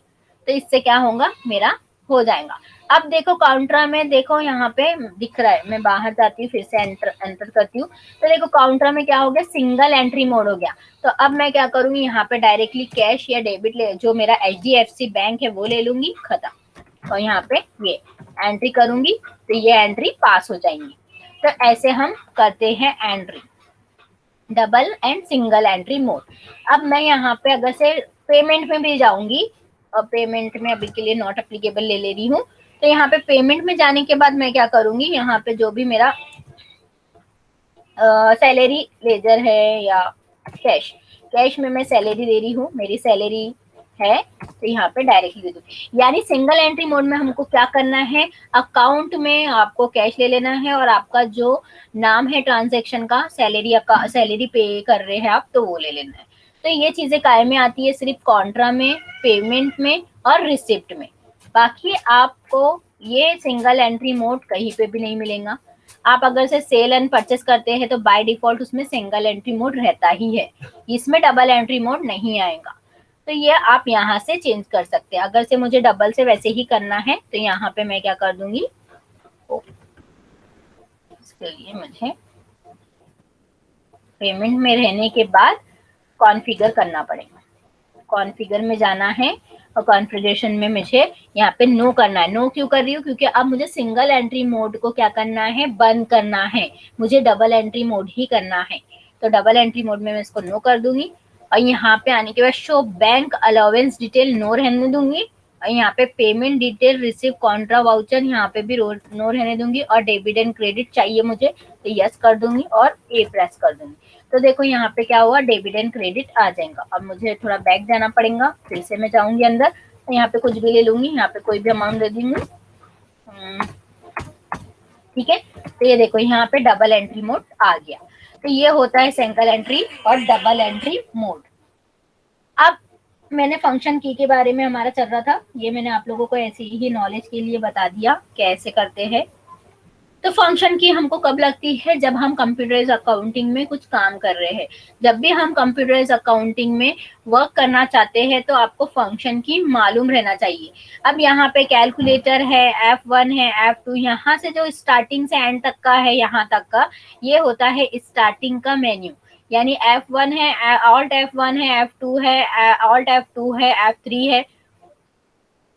Speaker 1: तो इससे क्या होगा, मेरा हो जाएगा। अब देखो काउंटरा में देखो यहाँ पे दिख रहा है, मैं बाहर जाती हूँ, फिर से एंटर करती हूँ, तो देखो काउंटरा में क्या हो गया, सिंगल एंट्री मोड हो गया। तो अब मैं क्या करूंगी, यहाँ पे डायरेक्टली कैश या डेबिट ले, जो मेरा HDFC बैंक है वो ले लूंगी, खत्म। और यहाँ पे ये एंट्री करूंगी तो ये एंट्री पास हो जाएंगी। तो ऐसे हम करते हैं entry, double and single entry mode. अब मैं यहाँ पे अगर से पेमेंट में भी जाऊंगी, और पेमेंट में अभी के लिए नॉट एप्लीकेबल ले रही हूँ, तो यहाँ पे पेमेंट में जाने के बाद मैं क्या करूंगी, यहाँ पे जो भी मेरा सैलरी लेजर है या कैश, कैश में मैं सैलरी दे रही हूँ, मेरी सैलरी है तो यहाँ पे डायरेक्टली दे दूँ। यानी सिंगल एंट्री मोड में हमको क्या करना है, अकाउंट में आपको कैश ले लेना है और आपका जो नाम है ट्रांजेक्शन का, सैलरी पे कर रहे हैं आप, तो वो ले लेना है। तो ये चीजें काय में आती है, सिर्फ कॉन्ट्रा में, पेमेंट में और रिसिप्ट में। बाकी आपको ये सिंगल एंट्री मोड कहीं पे भी नहीं मिलेगा। आप अगर से सेल एंड परचेस करते हैं तो बाय डिफॉल्ट उसमें सिंगल एंट्री मोड रहता ही है, इसमें डबल एंट्री मोड नहीं आएगा। तो ये आप यहाँ से चेंज कर सकते हैं। अगर से मुझे डबल से वैसे ही करना है तो यहाँ पे मैं क्या कर दूंगी, इसके लिए मुझे पेमेंट में रहने के बाद कॉन्फ़िगर करना पड़ेगा। कॉन्फ़िगर में जाना है और कॉन्फ़िगरेशन में मुझे यहाँ पे नो करना है। नो क्यों कर रही हूँ, क्योंकि अब मुझे सिंगल एंट्री मोड को क्या करना है, बंद करना है। मुझे डबल एंट्री मोड ही करना है, तो डबल एंट्री मोड में मैं इसको नो कर दूंगी। और यहाँ पे आने के बाद show bank allowance detail no रहने दूंगी, और यहाँ पे payment detail receive contra voucher यहाँ पे भी नो रहने दूंगी, और डेबिट एंड क्रेडिट चाहिए मुझे तो यस कर दूंगी और ए प्रेस कर दूंगी। तो देखो यहाँ पे क्या हुआ, डेबिट एंड क्रेडिट आ जाएगा। अब मुझे थोड़ा बैक जाना पड़ेगा, फिर से मैं जाऊंगी अंदर, तो यहाँ पे कुछ भी ले लूंगी, यहाँ पे कोई भी अमाउंट दे दूंगी। ठीक है, तो ये देखो यहाँ पे डबल एंट्री मोड आ गया। तो ये होता है सिंगल एंट्री और डबल एंट्री मोड। अब मैंने फंक्शन की के बारे में हमारा चल रहा था, ये मैंने आप लोगों को ऐसे ही नॉलेज के लिए बता दिया कैसे करते हैं। तो फंक्शन की हमको कब लगती है, जब हम कंप्यूटराइज अकाउंटिंग में कुछ काम कर रहे हैं। जब भी हम कंप्यूटराइज अकाउंटिंग में वर्क करना चाहते हैं तो आपको फंक्शन की मालूम रहना चाहिए। अब यहाँ पे कैलकुलेटर है, F1 है, F2, यहाँ से जो स्टार्टिंग से एंड तक का है, यहाँ तक का ये होता है स्टार्टिंग का मेन्यू। यानी F1 है, ऑल्ट F1 है, F2 है, ऑल्ट F2 है, F3 है।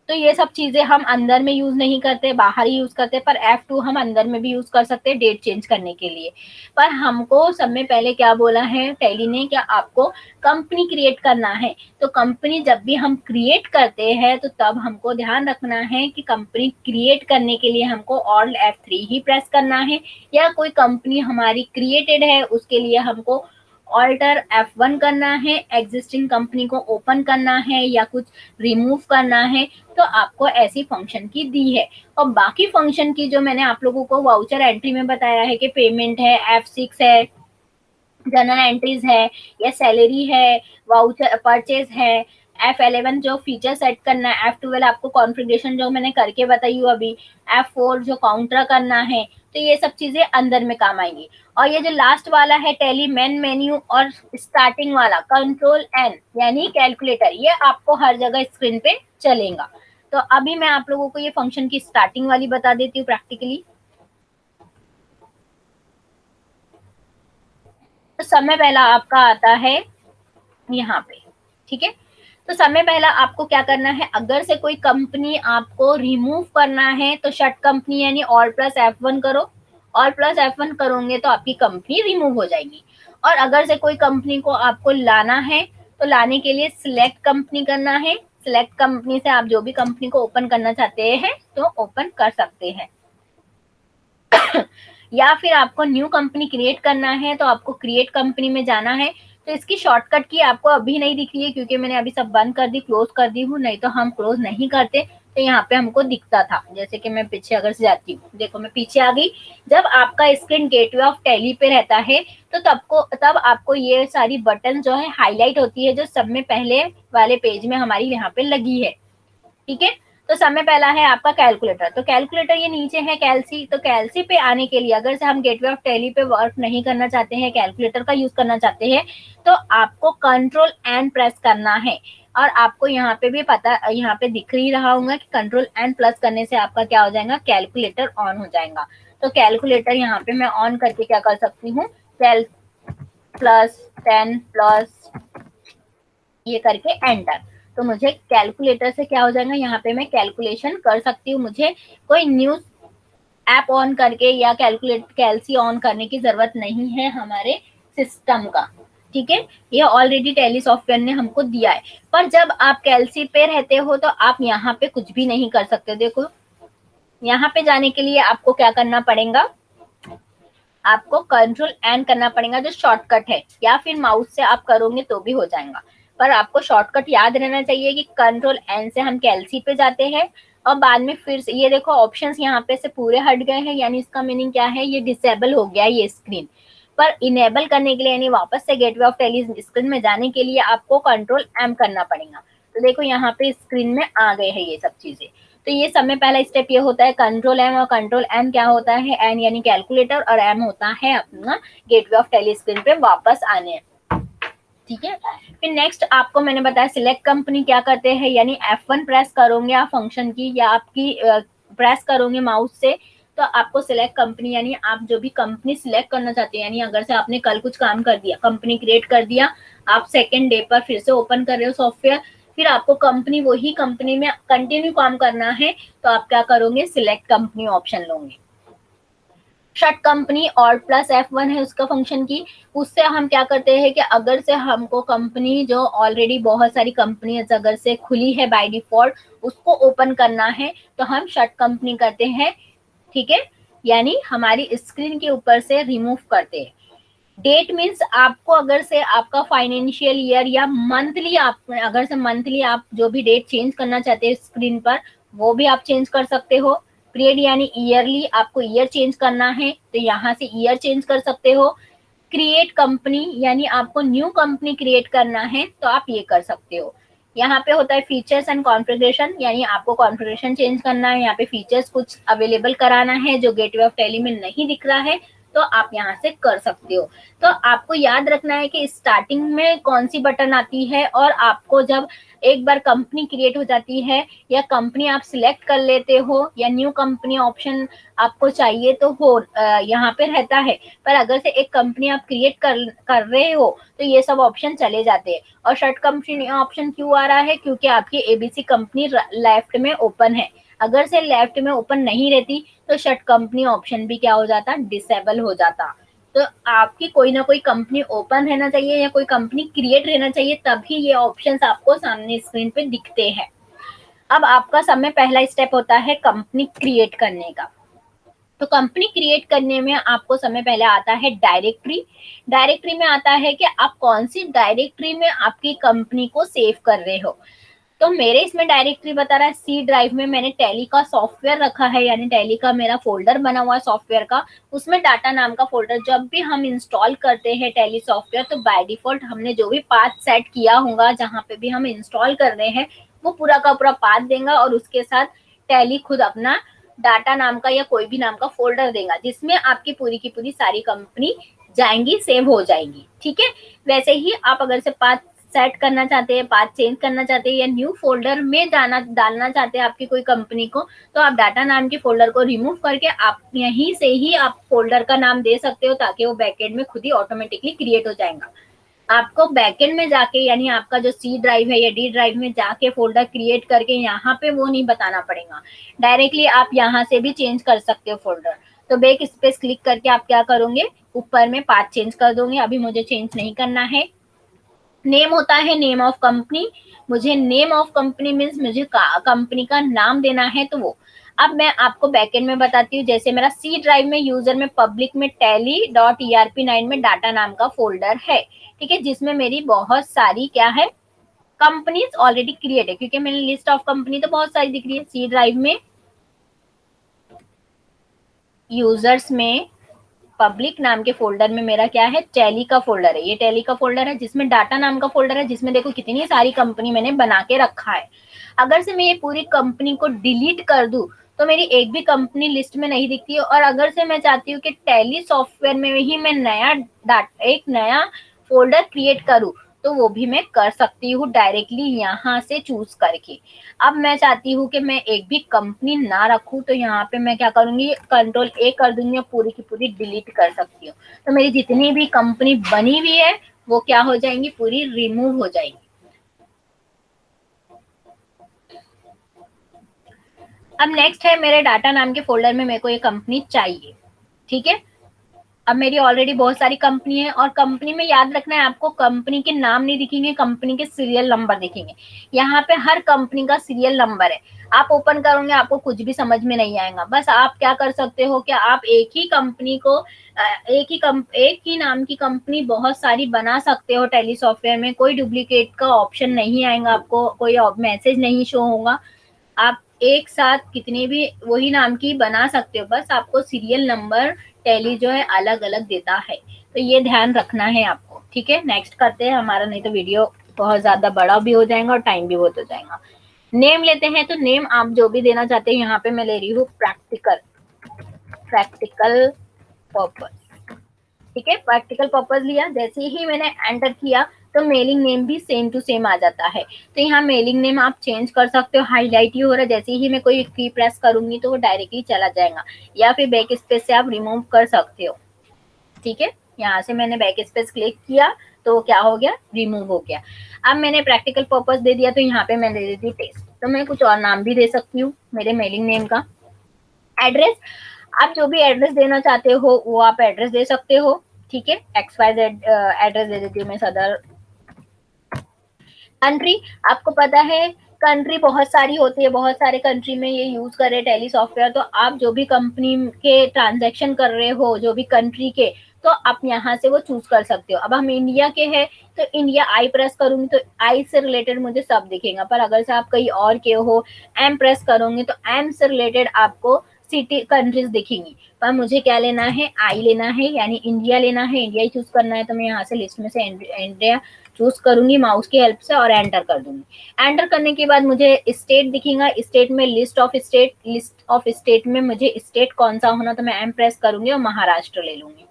Speaker 1: तो ये सब चीजें हम अंदर में यूज नहीं करते, बाहर ही यूज करते, पर F2 हम अंदर में भी यूज कर सकते हैं डेट चेंज करने के लिए। पर हमको सब में पहले क्या बोला है टैली ने, क्या आपको कंपनी क्रिएट करना है। तो कंपनी जब भी हम क्रिएट करते हैं तो तब हमको ध्यान रखना है कि कंपनी क्रिएट करने के लिए हमको ऑल्ट F3 ही प्रेस करना है, या कोई कंपनी हमारी क्रिएटेड है उसके लिए हमको ऑल्टर F1 करना है, एग्जिस्टिंग कंपनी को ओपन करना है या कुछ रिमूव करना है, तो आपको ऐसी फंक्शन की दी है। और बाकी फंक्शन की जो मैंने आप लोगों को वाउचर एंट्री में बताया है कि पेमेंट है, F6 है, जनरल एंट्रीज है, या सैलरी है, वाउचर परचेज है, F11 जो फीचर सेट करना है, F12 आपको कॉन्फ़िगरेशन जो मैंने करके बताई हूँ अभी, F4 जो काउंटर करना है, तो ये सब चीजें अंदर में काम आएंगी। और ये जो लास्ट वाला है टैली मेन मेन्यू और स्टार्टिंग वाला कंट्रोल N यानी कैलकुलेटर, ये आपको हर जगह स्क्रीन पे चलेगा। तो अभी मैं आप लोगों को ये फंक्शन की स्टार्टिंग वाली बता देती हूँ प्रैक्टिकली। तो समय पहला आपका आता है यहाँ पे, ठीक है। तो समय पहला आपको क्या करना है, अगर से कोई कंपनी आपको रिमूव करना है तो शट कंपनी यानी ऑल प्लस F1 करो। ऑल प्लस F1 करोगे तो आपकी कंपनी रिमूव हो जाएगी। और अगर से कोई कंपनी को आपको लाना है तो लाने के लिए सिलेक्ट कंपनी करना है। सिलेक्ट कंपनी से आप जो भी कंपनी को ओपन करना चाहते हैं तो ओपन कर सकते हैं। या फिर आपको न्यू कंपनी क्रिएट करना है तो आपको क्रिएट कंपनी में जाना है। तो इसकी शॉर्टकट की आपको अभी नहीं दिख रही है क्योंकि मैंने अभी सब बंद कर दी, क्लोज कर दी हूँ, नहीं तो हम क्लोज नहीं करते तो यहाँ पे हमको दिखता था। जैसे कि मैं पीछे अगर से जाती हूँ, देखो मैं पीछे आ गई। जब आपका स्क्रीन गेटवे ऑफ टैली पे रहता है तो तब आपको ये सारी बटन जो है हाईलाइट होती है, जो सब में पहले वाले पेज में हमारी यहाँ पे लगी है, ठीक है। तो समय पहला है आपका कैलकुलेटर। तो कैलकुलेटर ये नीचे है कैलसी। तो कैलसी पे आने के लिए अगर से हम गेटवे ऑफ टैली पे वर्क नहीं करना चाहते हैं, कैलकुलेटर का यूज करना चाहते हैं, तो आपको कंट्रोल एन प्रेस करना है। और आपको यहाँ पे भी पता, यहाँ पे दिख ही रहा होगा कि कंट्रोल एन प्लस करने से आपका क्या हो जाएगा, कैलकुलेटर ऑन हो जाएगा। तो कैलकुलेटर यहाँ पे मैं ऑन करके क्या कर सकती हूँ, कैल प्लस 10 प्लस ये करके एंटर। तो मुझे कैलकुलेटर से क्या हो जाएगा, यहाँ पे मैं कैलकुलेशन कर सकती हूँ। मुझे कोई न्यूज ऐप ऑन करके या कैलसी ऑन करने की जरूरत नहीं है हमारे सिस्टम का, ठीक है। ये ऑलरेडी टैली सॉफ्टवेयर ने हमको दिया है। पर जब आप कैलसी पे रहते हो तो आप यहाँ पे कुछ भी नहीं कर सकते। देखो यहाँ पे जाने के लिए आपको क्या करना पड़ेगा, आपको कंट्रोल एन करना पड़ेगा जो शॉर्टकट है, या फिर माउस से आप करोगे तो भी हो जाएगा। पर आपको शॉर्टकट याद रहना चाहिए कि कंट्रोल एन से हम कैलसी पे जाते हैं और बाद में फिर से ये देखो ऑप्शंस यहाँ पे से पूरे हट गए हैं, यानी इसका मीनिंग क्या है, ये डिसेबल हो गया ये स्क्रीन। पर इनेबल करने के लिए यानी वापस से गेटवे ऑफ टेली स्क्रीन में जाने के लिए आपको कंट्रोल एम करना पड़ेगा। तो देखो यहाँ पे स्क्रीन में आ गए हैं ये सब चीजें। तो ये सब में पहला स्टेप ये होता है कंट्रोल एम, और कंट्रोल एम क्या होता है, एन यानी कैलकुलेटर और एम होता है अपना गेटवे ऑफ टेली स्क्रीन पे वापस आने। ठीक है, फिर नेक्स्ट आपको मैंने बताया सिलेक्ट कंपनी क्या करते हैं, यानी F1 प्रेस करोगे आप फंक्शन की या आपकी प्रेस करोगे माउस से तो आपको सिलेक्ट कंपनी यानी आप जो भी कंपनी सिलेक्ट करना चाहते हैं, यानी अगर से आपने कल कुछ काम कर दिया, कंपनी क्रिएट कर दिया, आप सेकेंड डे पर फिर से ओपन कर रहे हो सॉफ्टवेयर, फिर आपको कंपनी वही कंपनी में कंटिन्यू काम करना है, तो आप क्या करोगे, सिलेक्ट कंपनी ऑप्शन लोगे। Shut company alt plus F1 है उसका फंक्शन की, उससे हम क्या करते हैं कि अगर से हमको कंपनी जो ऑलरेडी बहुत सारी कंपनी अगर से खुली है बाय डिफॉल्ट उसको ओपन करना है तो हम शट कंपनी करते हैं। ठीक है, यानी हमारी स्क्रीन के ऊपर से रिमूव करते हैं। डेट मीन्स आपको अगर से आपका फाइनेंशियल ईयर या मंथली, आप अगर से मंथली आप जो भी डेट चेंज करना चाहते हैं स्क्रीन पर वो भी आप चेंज कर सकते हो। पीरियड यानी ईयरली, आपको ईयर चेंज करना है तो यहाँ से ईयर चेंज कर सकते हो। क्रिएट कंपनी यानी आपको न्यू कंपनी क्रिएट करना है तो आप ये कर सकते हो। यहाँ पे होता है फीचर्स एंड कॉन्फ़िगरेशन, यानी आपको कॉन्फ़िगरेशन चेंज करना है, यहाँ पे फीचर्स कुछ अवेलेबल कराना है जो गेटवे ऑफ टेली में नहीं दिख रहा है तो आप यहाँ से कर सकते हो। तो आपको याद रखना है कि स्टार्टिंग में कौन सी बटन आती है, और आपको जब एक बार कंपनी क्रिएट हो जाती है या कंपनी आप सिलेक्ट कर लेते हो या न्यू कंपनी ऑप्शन आपको चाहिए तो हो यहाँ पे रहता है। पर अगर से एक कंपनी आप क्रिएट कर रहे हो तो ये सब ऑप्शन चले जाते हैं। और शर्ट कंपनी ऑप्शन क्यों आ रहा है, क्योंकि आपकी एबीसी कंपनी लेफ्ट में ओपन है। अगर से लेफ्ट में ओपन नहीं रहती तो शट कंपनी ऑप्शन भी क्या हो जाता, डिसेबल हो जाता। तो आपकी कोई ना कोई कंपनी ओपन रहना चाहिए या कोई कंपनी क्रिएट रहना चाहिए, तभी ये ऑप्शंस आपको सामने स्क्रीन पे दिखते हैं। अब आपका सब में पहला स्टेप होता है कंपनी क्रिएट करने का। तो कंपनी क्रिएट करने में आपको समय पहले आता है डायरेक्टरी। डायरेक्टरी में आता है कि आप कौन सी डायरेक्टरी में आपकी कंपनी को सेव कर रहे हो। तो मेरे इसमें डायरेक्टरी बता रहा है सी ड्राइव में मैंने टैली का सॉफ्टवेयर रखा है, यानी टैली का मेरा फोल्डर बना हुआ है सॉफ्टवेयर का, उसमें डाटा नाम का फोल्डर। जब भी हम इंस्टॉल करते हैं टैली सॉफ्टवेयर तो बाय डिफॉल्ट हमने जो भी पाथ सेट किया होगा जहाँ पे भी हम इंस्टॉल कर रहे हैं वो पूरा का पूरा पाथ देगा और उसके साथ टैली खुद अपना डाटा नाम का या कोई भी नाम का फोल्डर देगा जिसमें आपकी पूरी की पूरी सारी कंपनी जाएंगी, सेव हो जाएंगी। ठीक है, वैसे ही आप अगर से पाथ सेट करना चाहते हैं, पाथ चेंज करना चाहते हैं या न्यू फोल्डर में जाना डालना चाहते हैं आपकी कोई कंपनी को, तो आप डाटा नाम के फोल्डर को रिमूव करके आप यहीं से ही आप फोल्डर का नाम दे सकते हो ताकि वो बैकएंड में खुद ही ऑटोमेटिकली क्रिएट हो जाएगा। आपको बैकएंड में जाके यानी आपका जो सी ड्राइव है या डी ड्राइव में जाके फोल्डर क्रिएट करके यहाँ पे वो नहीं बताना पड़ेगा, डायरेक्टली आप यहाँ से भी चेंज कर सकते हो फोल्डर। तो बैक स्पेस क्लिक करके आप क्या करोगे, ऊपर में पाथ चेंज कर दोगे, अभी मुझे चेंज नहीं करना है। नेम होता है नेम ऑफ कंपनी, मुझे नेम ऑफ कंपनी मीन्स मुझे कंपनी का नाम देना है तो वो। अब मैं आपको बैकएंड में बताती हूँ, जैसे मेरा सी ड्राइव में यूजर में पब्लिक में tally.erp9 में डाटा नाम का फोल्डर है। ठीक है, जिसमें मेरी बहुत सारी क्या है, कंपनीज ऑलरेडी क्रिएट है, क्योंकि मैंने लिस्ट ऑफ कंपनी तो बहुत सारी दिख रही है। सी ड्राइव में यूजर्स में पब्लिक नाम के फोल्डर में मेरा क्या है, टैली का फोल्डर है। ये टैली का फोल्डर है जिसमें डाटा नाम का फोल्डर है, जिसमें देखो कितनी सारी कंपनी मैंने बना के रखा है। अगर से मैं ये पूरी कंपनी को डिलीट कर दूं तो मेरी एक भी कंपनी लिस्ट में नहीं दिखती है। और अगर से मैं चाहती हूँ कि टैली सॉफ्टवेयर में ही मैं नया डाटा एक नया फोल्डर क्रिएट करूँ तो वो भी मैं कर सकती हूँ डायरेक्टली यहाँ से चूज करके। अब मैं चाहती हूँ कि मैं एक भी कंपनी ना रखूँ तो यहाँ पे मैं क्या करूंगी, कंट्रोल ए कर दूंगी और पूरी की पूरी डिलीट कर सकती हूँ। तो मेरी जितनी भी कंपनी बनी हुई है वो क्या हो जाएंगी, पूरी रिमूव हो जाएंगी। अब नेक्स्ट है मेरे डाटा नाम के फोल्डर में मेरे को ये कंपनी चाहिए। ठीक है, अब मेरी ऑलरेडी बहुत सारी कंपनी है, और कंपनी में याद रखना है आपको, कंपनी के नाम नहीं दिखेंगे, कंपनी के सीरियल नंबर दिखेंगे। यहाँ पे हर कंपनी का सीरियल नंबर है। आप ओपन करोगे आपको कुछ भी समझ में नहीं आएगा। बस आप क्या कर सकते हो कि आप एक ही कंपनी को एक ही नाम की कंपनी बहुत सारी बना सकते हो। टैली सॉफ्टवेयर में कोई डुप्लीकेट का ऑप्शन नहीं आएगा, आपको कोई मैसेज नहीं शो होगा। आप एक साथ कितने भी वही नाम की बना सकते हो, बस आपको सीरियल नंबर टैली जो है अलग अलग देता है। तो ये ध्यान रखना है आपको। ठीक है, नेक्स्ट करते हैं हमारा, नहीं तो वीडियो बहुत ज्यादा बड़ा भी हो जाएगा और टाइम भी बहुत हो जाएगा। नेम लेते हैं, तो नेम आप जो भी देना चाहते हैं, यहाँ पे मैं ले रही हूँ प्रैक्टिकल पर्पस। ठीक है, प्रैक्टिकल पर्पस लिया। जैसे ही मैंने एंटर किया तो मेलिंग नेम भी सेम टू सेम आ जाता है। तो यहाँ मेलिंग नेम आप चेंज कर सकते हो, हाईलाइट ही हो रहा है। जैसे ही मैं कोई की प्रेस करूंगी तो वो डायरेक्टली चला जाएगा, या फिर बैक स्पेस से आप रिमूव कर सकते हो। ठीक है, यहाँ से मैंने बैक स्पेस क्लिक किया तो क्या हो गया, रिमूव हो गया। अब मैंने प्रैक्टिकल पर्पस दे दिया, तो यहाँ पे मैं दे देती हूँ टेस्ट। तो मैं कुछ और नाम भी दे सकती हूँ मेरे मेलिंग नेम का। एड्रेस, आप जो भी एड्रेस देना चाहते हो वो आप एड्रेस दे सकते हो। ठीक है, XYZ एड्रेस दे देती हूँ मैं, सदर। कंट्री, आपको पता है कंट्री बहुत सारी होती है, बहुत सारे कंट्री में ये यूज कर रहे हैं टैली सॉफ्टवेयर। तो आप जो भी कंपनी के ट्रांजैक्शन कर रहे हो, जो भी कंट्री के, तो आप यहाँ से वो चूज कर सकते हो। अब हम इंडिया के हैं तो इंडिया आई प्रेस करूंगी तो आई से रिलेटेड मुझे सब दिखेगा। पर अगर से आप कहीं और के हो, एम प्रेस करोगे तो एम से रिलेटेड आपको सिटी कंट्रीज दिखेंगी। पर मुझे क्या लेना है, आई लेना है, यानी इंडिया लेना है, इंडिया ही चूज करना है। तो मैं यहाँ से लिस्ट में से इंडिया चूज करूंगी माउस की हेल्प से और एंटर कर दूंगी। एंटर करने के बाद मुझे स्टेट दिखेगा, स्टेट में लिस्ट ऑफ स्टेट में मुझे स्टेट कौन सा होना, तो मैं एम प्रेस करूंगी और महाराष्ट्र ले लूंगी।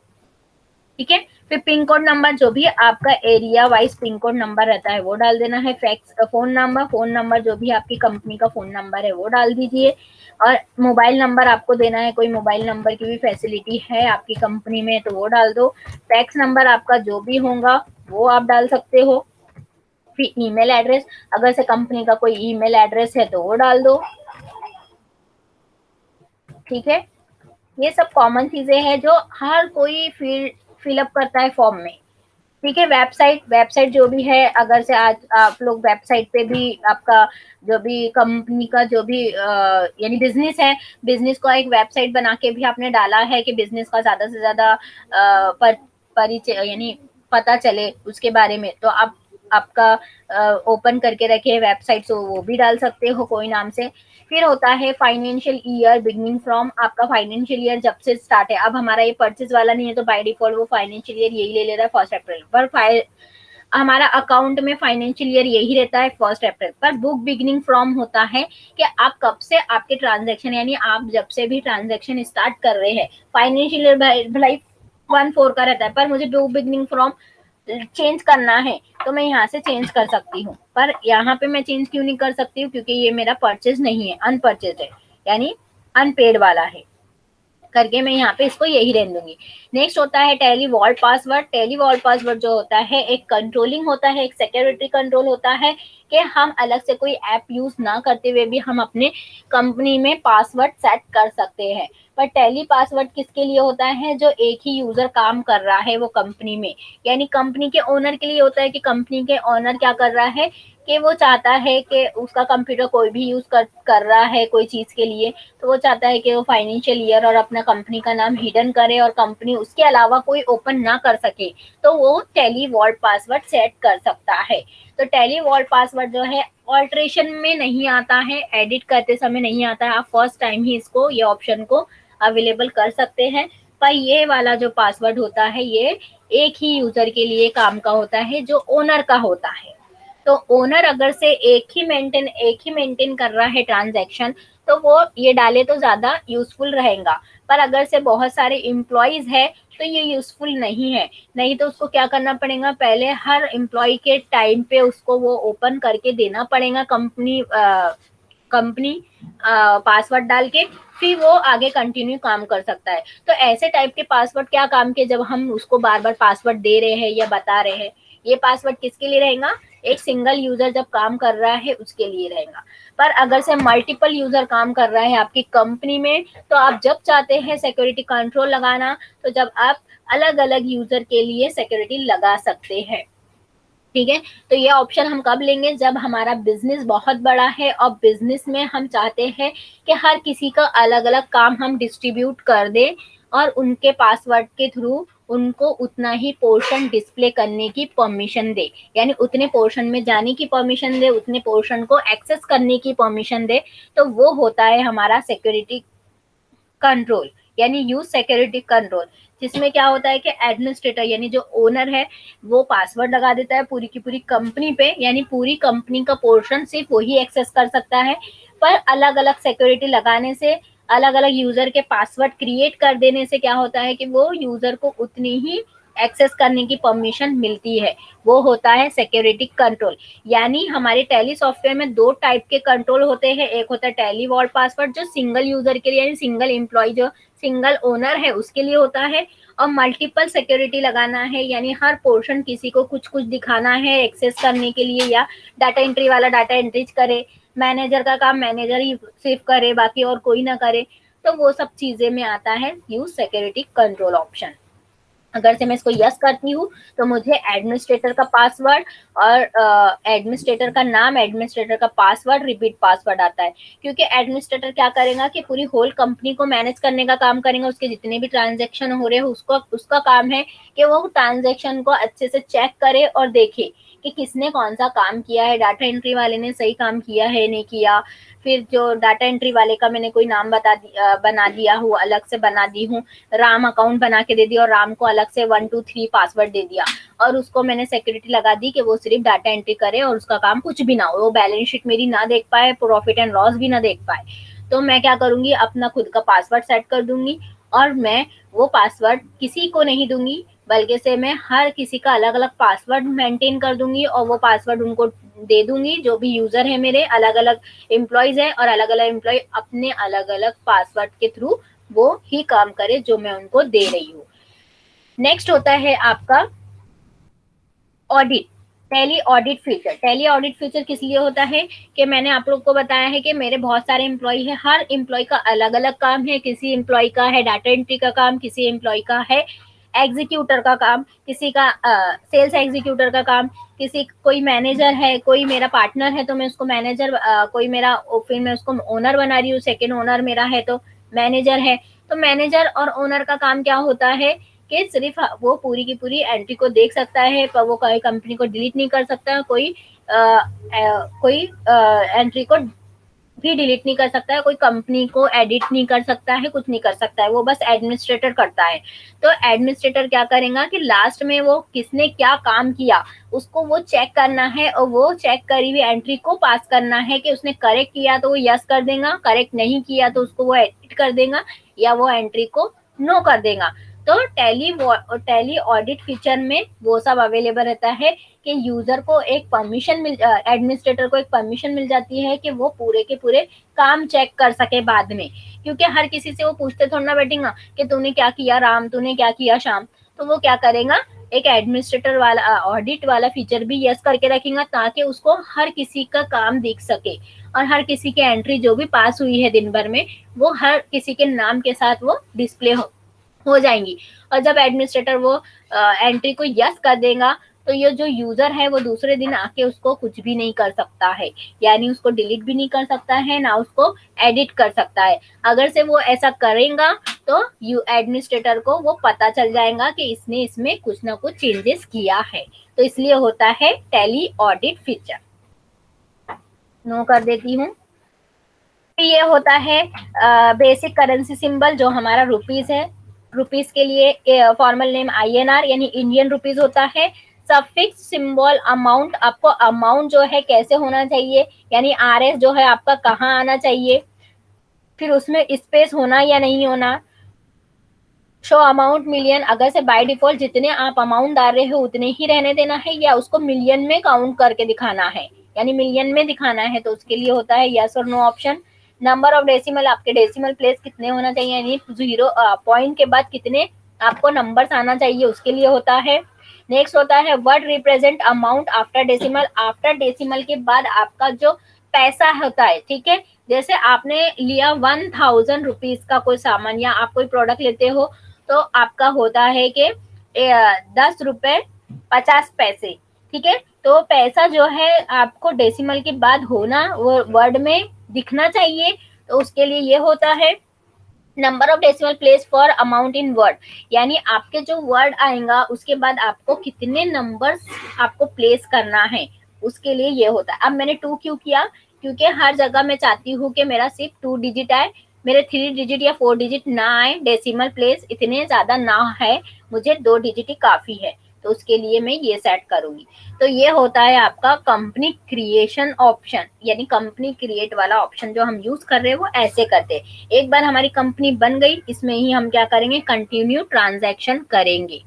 Speaker 1: ठीक है, फिर पिन कोड नंबर, जो भी आपका area wise pin code number रहता है वो डाल देना है। फैक्स फोन नंबर जो भी आपकी कंपनी का फोन नंबर है वो डाल दीजिए। और मोबाइल नंबर आपको देना है, कोई मोबाइल नंबर की भी फैसिलिटी है आपकी कंपनी में तो वो डाल दो। फैक्स नंबर आपका जो भी होगा वो आप डाल सकते हो। फिर ईमेल एड्रेस, अगर से कंपनी का कोई ईमेल एड्रेस है तो वो डाल दो। ठीक है, ये सब कॉमन चीजें हैं जो हर कोई फिलअप करता है फॉर्म में। ठीक है, वेबसाइट जो भी है, अगर से आज आप लोग वेबसाइट पे भी आपका जो भी कंपनी का जो भी यानी बिजनेस है, बिजनेस को एक वेबसाइट बना के भी आपने डाला है कि बिजनेस का ज्यादा से ज्यादा परिचय यानी पता चले उसके बारे में, तो आप आपका ओपन करके रखे वेबसाइट, तो वो भी डाल सकते हो कोई नाम से। फिर होता है फाइनेंशियल ईयर बिगनिंग फ्रॉम, आपका फाइनेंशियल ईयर जब से स्टार्ट है। अब हमारा ये परचेज वाला नहीं है तो बाय डिफॉल्ट वो फाइनेंशियल ईयर यही ले ले रहा है 1 अप्रैल पर। हमारा अकाउंट में फाइनेंशियल ईयर यही रहता है 1 अप्रैल पर। बुक बिगनिंग फ्रॉम होता है कि आप कब से आपके ट्रांजेक्शन, यानी आप जब से भी ट्रांजेक्शन स्टार्ट कर रहे हैं। फाइनेंशियल ईयर भलाई 1/4 का रहता है, पर मुझे बुक बिगनिंग फ्रॉम चेंज करना है तो मैं यहाँ से चेंज कर सकती हूँ। पर यहाँ पे मैं चेंज क्यों नहीं कर सकती हूँ, क्योंकि ये मेरा परचेज नहीं है, अनपरचेज है, यानी अनपेड वाला है करके मैं यहाँ पे इसको यही रहने दूंगी। नेक्स्ट होता है Tally vault password. Tally vault password जो होता है एक कंट्रोलिंग होता है, एक सिक्योरिटी कंट्रोल होता है कि हम अलग से कोई ऐप यूज ना करते हुए भी हम अपने कंपनी में पासवर्ड सेट कर सकते हैं। पर टैली पासवर्ड किसके लिए होता है, जो एक ही यूजर काम कर रहा है वो कंपनी में, यानी कंपनी के ओनर के लिए होता है कि कंपनी के ओनर क्या कर रहा है कि वो चाहता है कि उसका कंप्यूटर कोई भी यूज कर रहा है कोई चीज के लिए, तो वो चाहता है कि वो फाइनेंशियल ईयर और अपना कंपनी का नाम हिडन करे और कंपनी उसके अलावा कोई ओपन ना कर सके, तो वो टैली वॉल्ट पासवर्ड सेट कर सकता है। तो टैली वॉल्ट पासवर्ड जो है ऑल्ट्रेशन में नहीं आता है, एडिट करते समय नहीं आता है, आप फर्स्ट टाइम ही इसको ये ऑप्शन को अवेलेबल कर सकते हैं। पर ये वाला जो पासवर्ड होता है ये एक ही यूजर के लिए काम का होता है, जो ओनर का होता है। तो ओनर अगर से एक ही मेंटेन कर रहा है ट्रांजैक्शन, तो वो ये डाले तो ज्यादा यूजफुल रहेगा। पर अगर से बहुत सारे एम्प्लॉयज है तो ये यूजफुल नहीं है। नहीं तो उसको क्या करना पड़ेगा, पहले हर एम्प्लॉय के टाइम पे उसको वो ओपन करके देना पड़ेगा कंपनी पासवर्ड डाल के, फिर वो आगे कंटिन्यू काम कर सकता है। तो ऐसे टाइप के पासवर्ड क्या काम के, जब हम उसको बार बार पासवर्ड दे रहे हैं या बता रहे हैं, ये पासवर्ड किसके लिए रहेगा, एक सिंगल यूजर जब काम कर रहा है उसके लिए रहेगा। पर अगर से मल्टीपल यूजर काम कर रहा है आपकी कंपनी में, तो आप जब चाहते हैं सिक्योरिटी कंट्रोल लगाना, तो जब आप अलग अलग यूजर के लिए सिक्योरिटी लगा सकते हैं। ठीक है, तो ये ऑप्शन हम कब लेंगे, जब हमारा बिजनेस बहुत बड़ा है और बिजनेस में हम चाहते हैं कि हर किसी का अलग अलग काम हम डिस्ट्रीब्यूट कर दें और उनके पासवर्ड के थ्रू उनको उतना ही पोर्शन डिस्प्ले करने की परमिशन दे, यानी उतने पोर्शन में जाने की परमिशन दे, उतने पोर्शन को एक्सेस करने की परमिशन दे। तो वो होता है हमारा सिक्योरिटी कंट्रोल, यानी यूज सिक्योरिटी कंट्रोल, जिसमें क्या होता है कि एडमिनिस्ट्रेटर यानी जो ओनर है वो पासवर्ड लगा देता है पूरी की पूरी कंपनी पे, यानी पूरी कंपनी का पोर्शन सिर्फ वही एक्सेस कर सकता है। पर अलग अलग सिक्योरिटी लगाने से, अलग अलग यूजर के पासवर्ड क्रिएट कर देने से क्या होता है कि वो यूजर को उतनी ही एक्सेस करने की परमिशन मिलती है। वो होता है सिक्योरिटी कंट्रोल। यानी हमारे टैली सॉफ्टवेयर में दो टाइप के कंट्रोल होते हैं, एक होता है टैली वॉल्ट पासवर्ड जो सिंगल यूजर के लिए यानी सिंगल एम्प्लॉय जो सिंगल ओनर है उसके लिए होता है, और मल्टीपल सिक्योरिटी लगाना है यानी हर पोर्शन किसी को कुछ कुछ दिखाना है एक्सेस करने के लिए, या डाटा एंट्री वाला डाटा एंट्री करे, मैनेजर का काम मैनेजर ही सिर्फ करे बाकी और कोई ना करे। तो वो सब चीजें में आता है यूज सिक्योरिटी कंट्रोल ऑप्शन। अगर से मैं इसको यस करती हूँ तो मुझे एडमिनिस्ट्रेटर का पासवर्ड और एडमिनिस्ट्रेटर का नाम, एडमिनिस्ट्रेटर का पासवर्ड, रिपीट पासवर्ड आता है, क्योंकि एडमिनिस्ट्रेटर क्या करेगा कि पूरी होल कंपनी को मैनेज करने का काम करेगा, उसके जितने भी ट्रांजेक्शन हो रहे हैं उसको उसका काम है कि वो ट्रांजेक्शन को अच्छे से चेक करे और देखे कि किसने कौन सा काम किया है, डाटा एंट्री वाले ने सही काम किया है नहीं किया। फिर जो डाटा एंट्री वाले का मैंने कोई नाम बना दिया हूँ, अलग से बना दी हूँ, राम अकाउंट बना के दे दिया और राम को अलग से 1 2 3 पासवर्ड दे दिया, और उसको मैंने सिक्योरिटी लगा दी कि वो सिर्फ डाटा एंट्री करे और उसका काम कुछ भी ना हो, वो बैलेंस शीट मेरी ना देख पाए, प्रॉफिट एंड लॉस भी ना देख पाए। तो मैं क्या करूंगी, अपना खुद का पासवर्ड सेट कर दूंगी और मैं वो पासवर्ड किसी को नहीं दूंगी, बल्कि से मैं हर किसी का अलग अलग पासवर्ड मेंटेन कर दूंगी और वो पासवर्ड उनको दे दूंगी जो भी यूजर है मेरे, अलग अलग एम्प्लॉयज है और अलग अलग एम्प्लॉय अपने अलग अलग पासवर्ड के थ्रू वो ही काम करे जो मैं उनको दे रही हूँ। नेक्स्ट होता है आपका audit, tally audit feature. Tally audit feature किस लिए होता है कि मैंने आप लोग को बताया है कि मेरे बहुत सारे एम्प्लॉय है, हर एम्प्लॉय का अलग अलग काम है, किसी एम्प्लॉय का है डाटा एंट्री का काम, किसी एम्प्लॉय का है एग्जीक्यूटर का काम, किसी का सेल्स एग्जीक्यूटर का काम, किसी कोई मैनेजर है, कोई मेरा पार्टनर है तो मैं उसको मैनेजर, कोई मेरा फिर मैं उसको ओनर बना रही हूँ, सेकेंड ओनर मेरा है तो मैनेजर है। तो मैनेजर और ओनर का काम क्या होता है कि सिर्फ वो पूरी की पूरी एंट्री को देख सकता है, पर वो कोई कंपनी को डिलीट नहीं कर सकता, कोई एंट्री को भी डिलीट नहीं कर सकता है, कोई कंपनी को एडिट नहीं कर सकता है, कुछ नहीं कर सकता है, वो बस एडमिनिस्ट्रेटर करता है। तो एडमिनिस्ट्रेटर क्या करेगा कि लास्ट में वो किसने क्या काम किया उसको वो चेक करना है और वो चेक करी हुई एंट्री को पास करना है कि उसने करेक्ट किया तो वो यस कर देगा, करेक्ट नहीं किया तो उसको वो एडिट कर देगा या वो एंट्री को नो कर देगा। तो टैली ऑडिट फीचर में वो सब अवेलेबल रहता है कि यूजर को एक परमिशन मिल, एडमिनिस्ट्रेटर को एक परमिशन मिल जाती है कि वो पूरे के पूरे काम चेक कर सके बाद में, क्योंकि हर किसी से वो पूछते थोड़ा ना बैठेगा कि तूने क्या किया राम, तूने क्या किया श्याम। तो वो क्या करेगा, एक एडमिनिस्ट्रेटर वाला ऑडिट वाला फीचर भी यस करके रखेगा ताकि उसको हर किसी का काम दिख सके और हर किसी की एंट्री जो भी पास हुई है दिन भर में वो हर किसी के नाम के साथ वो डिस्प्ले हो जाएंगी। और जब एडमिनिस्ट्रेटर वो एंट्री को यस कर देगा तो ये जो यूजर है वो दूसरे दिन आके उसको कुछ भी नहीं कर सकता है, यानी उसको डिलीट भी नहीं कर सकता है ना उसको एडिट कर सकता है। अगर से वो ऐसा करेगा तो यू एडमिनिस्ट्रेटर को वो पता चल जाएगा कि इसने इसमें कुछ ना कुछ चेंजेस किया है, तो इसलिए होता है टैली ऑडिट फीचर। नो कर देती हूँ। ये होता है बेसिक करेंसी सिंबल जो हमारा रुपीज है, रुपीज के लिए फॉर्मल नेम INR यानी इंडियन रुपीज होता है। सफिक्स सिंबल अमाउंट, आपको अमाउंट जो है कैसे होना चाहिए, यानी RS जो है आपका कहाँ आना चाहिए, फिर उसमें स्पेस होना या नहीं होना। शो अमाउंट मिलियन, अगर से बाय डिफॉल्ट जितने आप अमाउंट डाल रहे हो उतने ही रहने देना है या उसको मिलियन में काउंट करके दिखाना है, यानी मिलियन में दिखाना है तो उसके लिए होता है यस और no option. Number of decimal, आपके डेसिमल प्लेस कितने होना चाहिए, यानी 0 पॉइंट के बाद कितने आपको नंबर्स आना चाहिए उसके लिए होता है। नेक्स्ट होता है word represent amount after decimal, after decimal के बाद आपका जो पैसा होता है, ठीक है, जैसे आपने लिया 1000 रुपीज का कोई सामान या आप कोई प्रोडक्ट लेते हो तो आपका होता है कि 10 रुपए 50 पैसे, ठीक है। तो पैसा जो है आपको डेसिमल के बाद होना, वो वर्ड में दिखना चाहिए। तो उसके लिए ये होता है number of decimal place for amount in word, यानी आपके जो वर्ड आएगा उसके बाद आपको कितने नंबर्स आपको प्लेस करना है, उसके लिए ये होता है। अब मैंने 2 क्यों किया, क्योंकि हर जगह मैं चाहती हूँ कि मेरा सिर्फ 2 डिजिट आए, मेरे 3 डिजिट या 4 डिजिट ना आए, डेसिमल प्लेस इतने ज्यादा ना है, मुझे 2 डिजिट ही काफी है। तो उसके लिए मैं ये सेट करूंगी। तो ये होता है आपका कंपनी क्रिएशन ऑप्शन, यानी कंपनी क्रिएट वाला ऑप्शन जो हम यूज कर रहे हैं वो ऐसे करते हैं। एक बार हमारी कंपनी बन गई, इसमें ही हम क्या करेंगे, कंटिन्यू ट्रांजैक्शन करेंगे।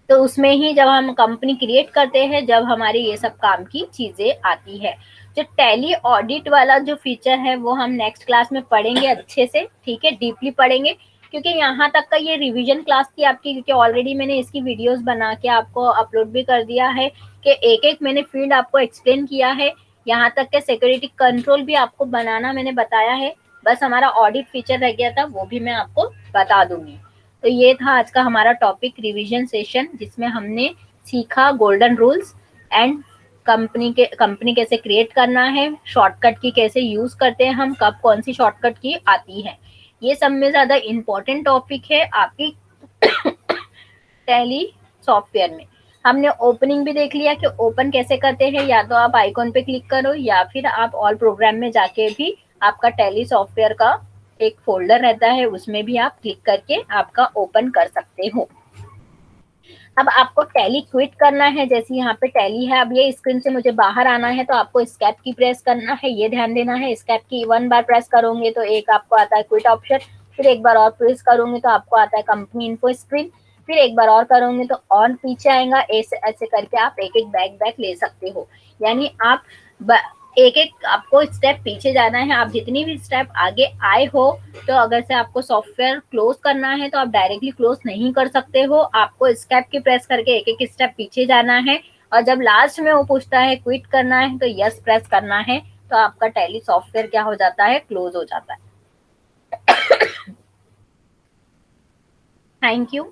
Speaker 1: तो उसमें ही जब हम कंपनी क्रिएट करते हैं, जब हमारी ये सब काम की चीजें आती है। जो टैली ऑडिट वाला जो फीचर है वो हम नेक्स्ट क्लास में पढ़ेंगे अच्छे से, ठीक है, डीपली पढ़ेंगे। क्योंकि यहाँ तक का ये रिवीजन क्लास थी आपकी, क्योंकि ऑलरेडी मैंने इसकी वीडियोस बना के आपको अपलोड भी कर दिया है कि एक एक मैंने फील्ड आपको एक्सप्लेन किया है। यहाँ तक के सिक्योरिटी कंट्रोल भी आपको बनाना मैंने बताया है। बस हमारा ऑडिट फीचर रह गया था, वो भी मैं आपको बता दूंगी। तो ये था आज का हमारा टॉपिक रिवीजन सेशन, जिसमें हमने सीखा गोल्डन रूल्स एंड कंपनी कैसे क्रिएट करना है, शॉर्टकट की कैसे यूज करते हैं हम, कब कौन सी शॉर्टकट की आती है। ये सब में ज्यादा इम्पोर्टेंट टॉपिक है आपकी टैली सॉफ्टवेयर में। हमने ओपनिंग भी देख लिया कि ओपन कैसे करते हैं, या तो आप आइकॉन पे क्लिक करो या फिर आप ऑल प्रोग्राम में जाके भी आपका टैली सॉफ्टवेयर का एक फोल्डर रहता है, उसमें भी आप क्लिक करके आपका ओपन कर सकते हो। अब आपको टैली क्विट करना है, जैसे यहाँ पे टैली है, अब ये स्क्रीन से मुझे बाहर आना है तो आपको एस्केप की प्रेस करना है, ये ध्यान देना है। एस्केप की 1 बार प्रेस करोगे तो एक आपको आता है क्विट ऑप्शन, फिर एक बार और प्रेस करोगे तो आपको आता है कंपनी इन्फो स्क्रीन, फिर एक बार और करोगे तो और पीछे आएगा। ऐसे ऐसे करके आप एक एक बैक ले सकते हो, यानी आप एक एक आपको स्टेप पीछे जाना है। आप जितनी भी स्टेप आगे आए हो, तो अगर से आपको सॉफ्टवेयर क्लोज करना है तो आप डायरेक्टली क्लोज नहीं कर सकते हो, आपको एस्केप की प्रेस करके एक एक स्टेप पीछे जाना है। और जब लास्ट में वो पूछता है क्विट करना है तो यस प्रेस करना है, तो आपका टैली सॉफ्टवेयर क्या हो जाता है, क्लोज हो जाता है। Thank you.